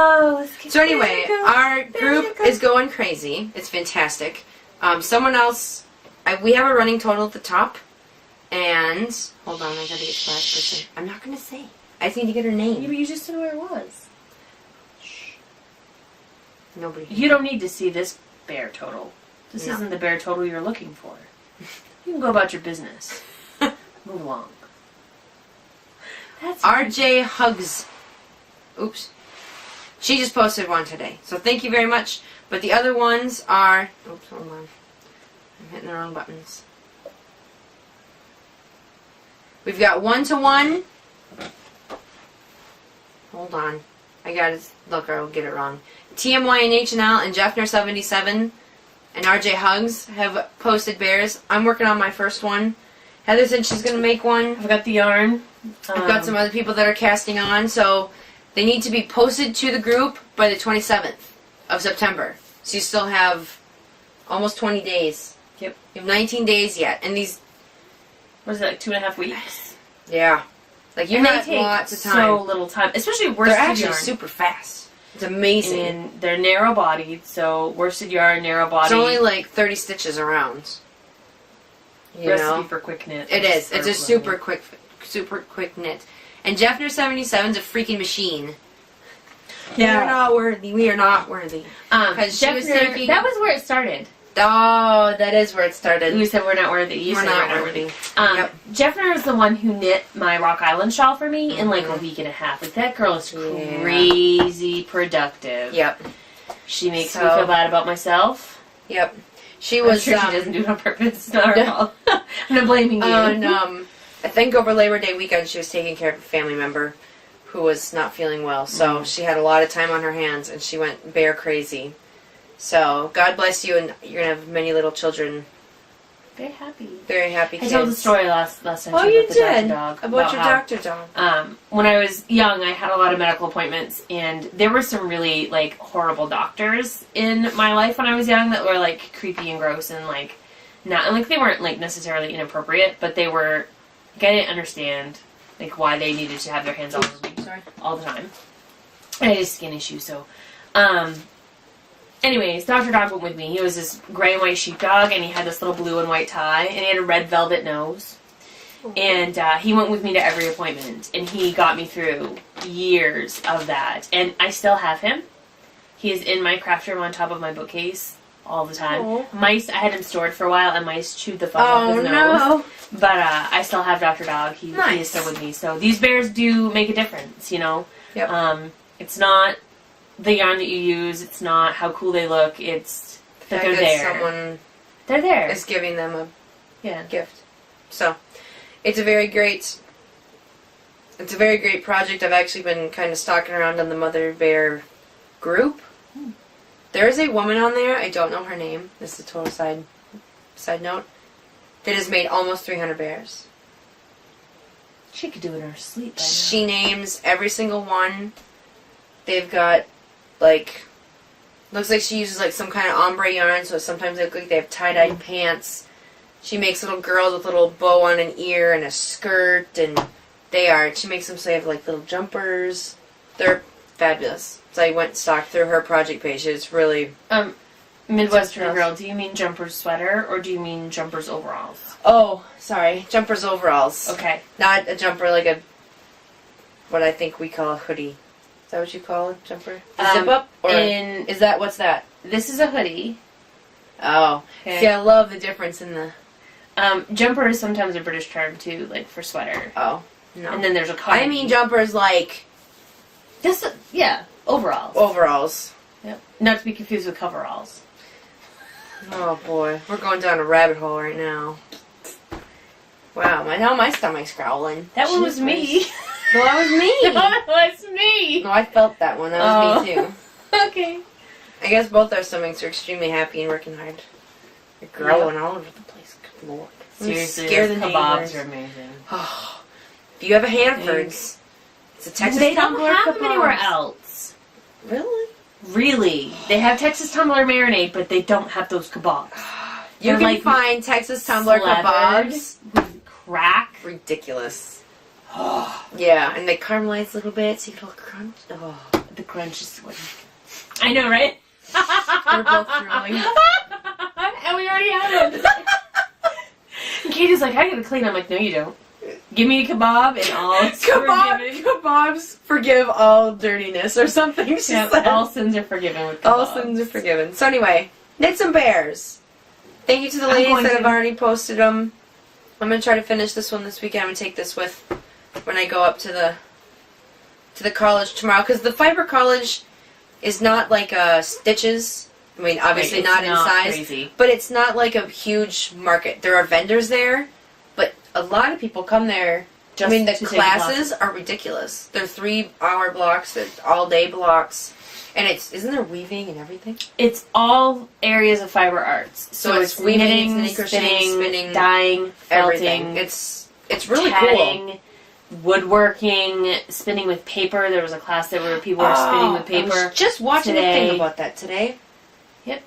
Oh, so anyway, our group is going crazy. It's fantastic. Someone else, we have a running total at the top, and hold on, I gotta get the last person. I'm not gonna say. I just need to get her name. Yeah, but you just didn't know where it was. Shh. Nobody. You don't need to see this bear total. This isn't the bear total you're looking for. You can go about your business. Move along. That's RJ Hugs. Oops. She just posted one today. So thank you very much. But the other ones are... Oops, hold on. I'm hitting the wrong buttons. We've got 1-to-1. Hold on. I got it. Look, I'll get it wrong. TMYNHNL and Jeffner77 and RJ Hugs have posted bears. I'm working on my first one. Heather said she's going to make one. I've got the yarn. I've got some other people that are casting on, so they need to be posted to the group by the 27th of September. So you still have almost 20 days. Yep. You have 19 days yet. And these... What is it, like 2.5 weeks? Yeah. Like, you have lots of time. So little time. Especially worsted yarn. They're actually yarn. super fast. It's amazing. And they're narrow-bodied, so worsted yarn, narrow-bodied. It's only like 30 stitches around. You Recipe know? for quick knit. It is. It's a super quick knit. And Jeffner77's a freaking machine. Yeah. We are not worthy. We are not worthy. Because she was thinking... That was where it started. Oh, that is where it started. You said we're not worthy. You we're said not we're not worthy. Yep. Jeffner is the one who knit my Rock Island shawl for me in like a week and a half. Like, that girl is crazy productive. Yep. She makes me feel bad about myself. Yep. She was... I'm sure she doesn't do it on purpose. It's not her fault. I'm not blaming you. And, I think over Labor Day weekend she was taking care of a family member who was not feeling well. So she had a lot of time on her hands and she went bear crazy. So God bless you, and you're going to have many little children. Very happy. Very happy kids. I told the story last time. Oh, you about the did? doctor dog. About your doctor dog. When I was young, I had a lot of medical appointments, and there were some really, like, horrible doctors in my life when I was young that were, like, creepy and gross and, like, not... And, like, they weren't, like, necessarily inappropriate, but they were... Like, I didn't understand, like, why they needed to have their hands all over me all the time. I had a skin issue, so... Anyways, Dr. Dog went with me. He was this gray and white sheepdog, and he had this little blue and white tie, and he had a red velvet nose. And he went with me to every appointment, and he got me through years of that. And I still have him. He is in my craft room on top of my bookcase all the time. Aww. Mice, I had him stored for a while, and mice chewed the foam off his nose. No. But I still have Dr. Dog. He is still with me. So these bears do make a difference, you know? Yep. It's not the yarn that you use. It's not how cool they look. It's that they're there. Someone they're there. is giving them a gift. So, it's a very great project. I've actually been kind of stalking around on the Mother Bear group. There is a woman on there, I don't know her name, this is a total side note, that has made almost 300 bears. She could do it in her sleep by now. She names every single one. They've got, like, looks like she uses, like, some kind of ombre yarn, so sometimes they look like they have tie-dye pants. She makes little girls with a little bow on an ear and a skirt, and she makes them so they have, like, little jumpers. They're fabulous. So I went and stalked through her project page. It's really... Midwestern girl, do you mean jumpers sweater, or do you mean jumpers overalls? Oh, sorry. Jumpers overalls. Okay. Not a jumper like what I think we call a hoodie. Is that what you call a jumper? Zip up? Or is that, what's that? This is a hoodie. Oh. Okay. See, I love the difference in the... Jumper is sometimes a British term, too, like, for sweater. Oh. No. And then there's a cotton. I mean jumpers like... overalls. Overalls. Yep. Not to be confused with coveralls. Oh, boy. We're going down a rabbit hole right now. Wow, now my stomach's growling. That one was me. No, that was me. That was me. No, I felt that one. That was me, too. Okay. I guess both our stomachs are extremely happy and working hard. They're growing all over the place. Good Lord. Seriously, scare the kebabs neighbors. are amazing. Oh, if you have a Hanford's, it's a Texas They don't tumbler have kebab. them anywhere else. Really? Really. They have Texas tumbler marinade, but they don't have those kebabs. You They're can like find Texas tumbler kebabs. with crack. Ridiculous. Yeah, and they caramelize a little bit so you get a little crunch. Oh. The crunch is sweaty. I know, right? We're both drooling. And we already have it. And Katie's like, I gotta clean. I'm like, no, you don't. Give me a kebab and all forgiven. Kebabs forgive all dirtiness or something, she said. All sins are forgiven with kebabs. All sins are forgiven. So anyway, Knits and Bears. Thank you to the ladies that have already posted them. I'm going to try to finish this one this weekend. I'm going to take this with when I go up to the college tomorrow. Because the fiber college is not like Stitches. I mean, obviously not in size. Crazy. But it's not like a huge market. There are vendors there. But a lot of people come there. Just I mean, the to classes are ridiculous. They're 3-hour blocks. They're all-day blocks. And isn't there weaving and everything? It's all areas of fiber arts. So it's weaving, knitting, spinning, dyeing, everything. Felting, It's really tatting, woodworking, spinning with paper. There was a class there where people were spinning with paper. I was just watching a thing about that today. Yep.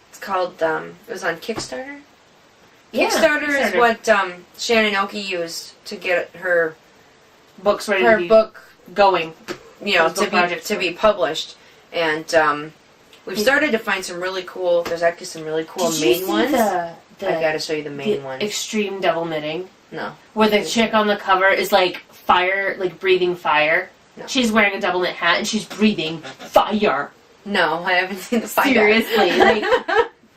It's called, it was on Kickstarter. Yeah, Kickstarter is what Shannon Oki used to get her books ready to be book going. You know, to be published. And we've started to find some really cool, there's actually some really cool main ones. I gotta show you the main ones. Extreme double knitting. No. Where the chick on the cover is like fire, like breathing fire. No. She's wearing a double knit hat and she's breathing fire. No, I haven't seen the fire. Seriously. Like,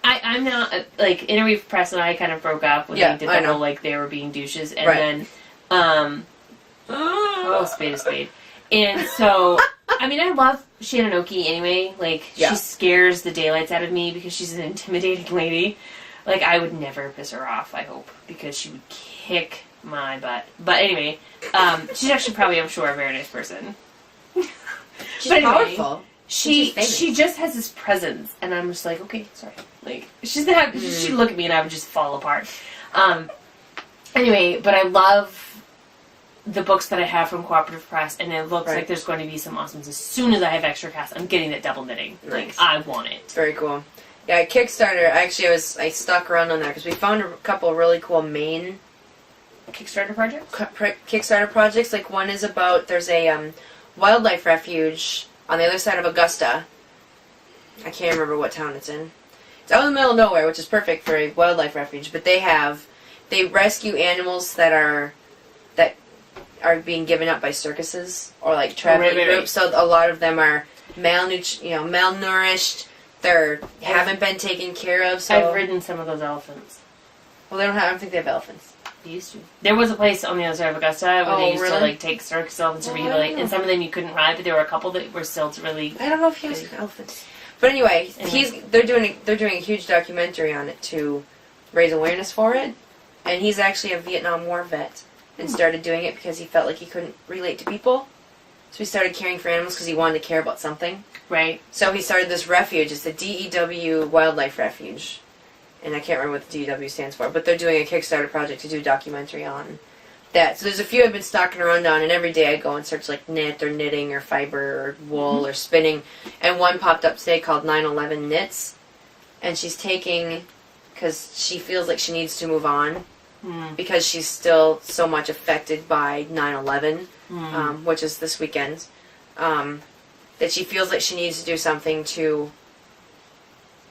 I'm not, like, Interweave Press and I kind of broke up when they did the whole, like, they were being douches. And then, spade is spade. And so, I mean, I love Shannon Oki anyway. Like, she scares the daylights out of me because she's an intimidating lady. Like, I would never piss her off, I hope, because she would kick my butt. But anyway, she's actually probably, I'm sure, a very nice person. She's powerful. She just has this presence, and I'm just like, okay, sorry. Like, she'd look at me and I would just fall apart. Anyway, but I love the books that I have from Cooperative Press, and it looks like there's going to be some awesomes. As soon as I have extra cast, I'm getting that double knitting. Nice. Like, I want it. It's very cool. Yeah, Kickstarter, actually, I stuck around on there because we found a couple really cool main Kickstarter projects? Kickstarter projects. Like, one is about, there's a wildlife refuge on the other side of Augusta. I can't remember what town it's in. It's out in the middle of nowhere, which is perfect for a wildlife refuge, but they rescue animals that are being given up by circuses or like traveling groups. So a lot of them are malnourished. They haven't been taken care of. So I've ridden some of those elephants. Well, I don't think they have elephants. They used to. There was a place on the other side of Augusta where they used to like take circus elephants to rehabilitate, and some of them you couldn't ride, but there were a couple that were still really. I don't know if he has elephants. But anyway, they're doing a huge documentary on it to raise awareness for it, and he's actually a Vietnam War vet and started doing it because he felt like he couldn't relate to people, so he started caring for animals because he wanted to care about something. Right. So he started this refuge. It's the DEW Wildlife Refuge, and I can't remember what the DEW stands for, but they're doing a Kickstarter project to do a documentary on that. So there's a few I've been stalking around on, and every day I go and search like knit or knitting or fiber or wool or spinning. And one popped up today called 9/11 Knits, and she's taking, because she feels like she needs to move on because she's still so much affected by 9/11, which is this weekend, that she feels like she needs to do something to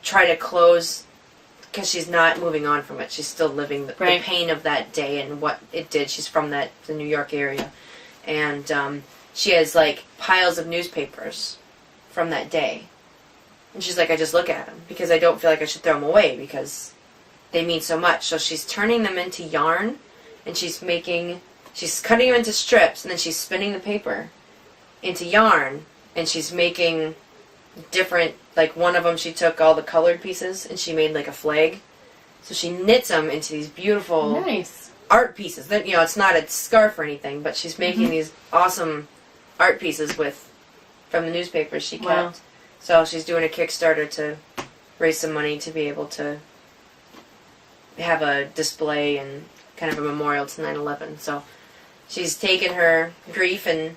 try to close, because she's not moving on from it. She's still living the pain of that day and what it did. She's from the New York area. And she has, like, piles of newspapers from that day. And she's like, I just look at them because I don't feel like I should throw them away because they mean so much. So she's turning them into yarn, and she's cutting them into strips, and then she's spinning the paper into yarn, and she's making different, like one of them she took all the colored pieces and she made like a flag. So she knits them into these beautiful art pieces. That, it's not a scarf or anything, but she's making these awesome art pieces from the newspapers she kept. Wow. So she's doing a Kickstarter to raise some money to be able to have a display and kind of a memorial to 9/11. So she's taken her grief and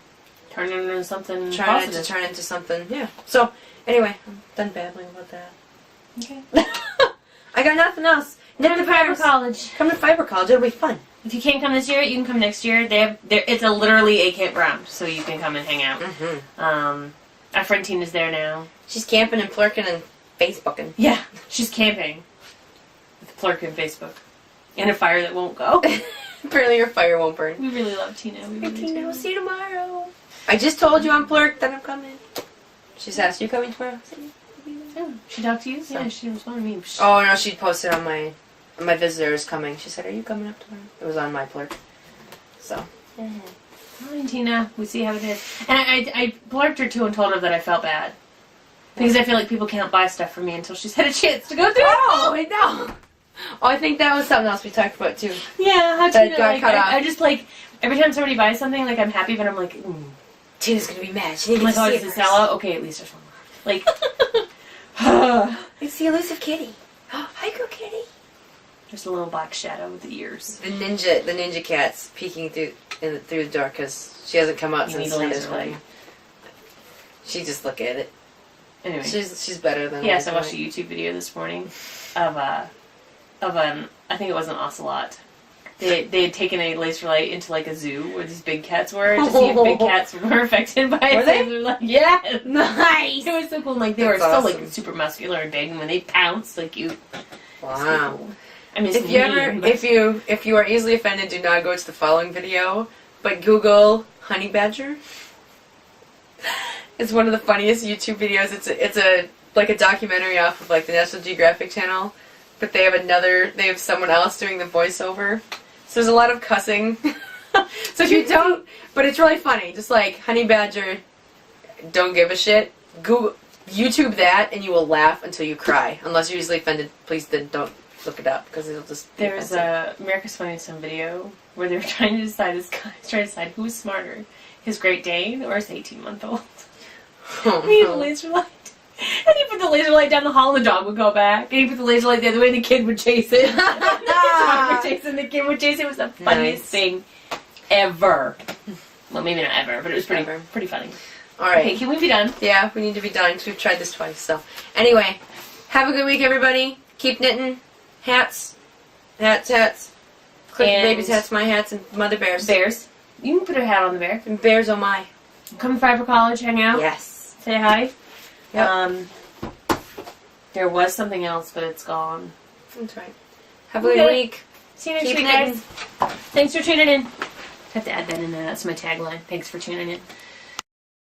turn it into something trying positive. to turn into something, So, anyway, I'm done babbling about that. Okay. I got nothing else. Come to Fiber College. Come to Fiber College. It'll be fun. If you can't come this year, you can come next year. It's literally a campground, so you can come and hang out. Our friend Tina's there now. She's camping and plurking and Facebooking. Yeah, she's camping. With Plurk and Facebook. And a fire that won't go. Apparently your fire won't burn. We really love Tina. We really Tina, do. we'll see you tomorrow. I just told you on Plurk that I'm coming. She's asked, you coming tomorrow? Oh, she talked to you? So. Yeah, she responded to me. Oh no, she posted on my visitors coming. She said, are you coming up tomorrow? It was on my Plurk. So. Fine, Tina. We see how it is. And I blurked her too and told her that I felt bad. Because I feel like people can't buy stuff from me until she's had a chance to go through it. Oh, I know. Oh, I think that was something else we talked about too. Yeah, how That Tina, got like, cut off. I just like, every time somebody buys something, like, I'm happy, but I'm like, Tina's gonna be mad. She I'm like, didn't oh, get is to it see it sell out? Okay, at least there's one more. Like, It's the elusive kitty. Hi, go kitty. just a little black shadow with the ears. The ninja cat's peeking through the door because she hasn't come out You since need a laser Sunday. light. She just look at it. Anyway. She's better than. Yes, I watched a YouTube video this morning of an, I think it was an ocelot. They had taken a laser light into like a zoo where these big cats were to see if big cats were affected by Were a they? laser light. Yeah, Nice. it was so cool. Like they That's were so awesome. like super muscular and big, and when they pounced, like you. Wow. Cool. I mean, it's If you mean, ever, but- if you are easily offended, do not go to the following video, but Google honey badger. It's one of the funniest YouTube videos. It's a like a documentary off of like the National Geographic Channel, but they have someone else doing the voiceover. So there's a lot of cussing. So if you don't, but it's really funny. Just like honey badger, don't give a shit. Google YouTube that, and you will laugh until you cry. Unless you're easily offended, please then don't look it up because it'll just. Be There was a America's Funniest Home video where they were trying to decide who was smarter, his Great Dane or his 18-month-old. Oh, He had a no. laser light. And he put the laser light down the hall and the dog would go back. And he put the laser light the other way and the kid would chase it. The dog would chase it and the kid would chase it. It was the funniest Nice. thing ever. Well, maybe not ever, but it was pretty funny. All right. Okay, can we be done? Yeah, we need to be done because we've tried this twice. So, anyway, have a good week, everybody. Keep knitting. Hats. Click And- baby's hats, my hats, and Mother Bears. Bears. You can put a hat on the bear. And bears, oh my. Come to Fiber College, hang out. Yes. Say hi. Yep. There was something else, but it's gone. That's right. Have a good Okay. week. See you next Keep week, knitting. guys. Thanks for tuning in. I have to add that in there. That's my tagline. Thanks for tuning in.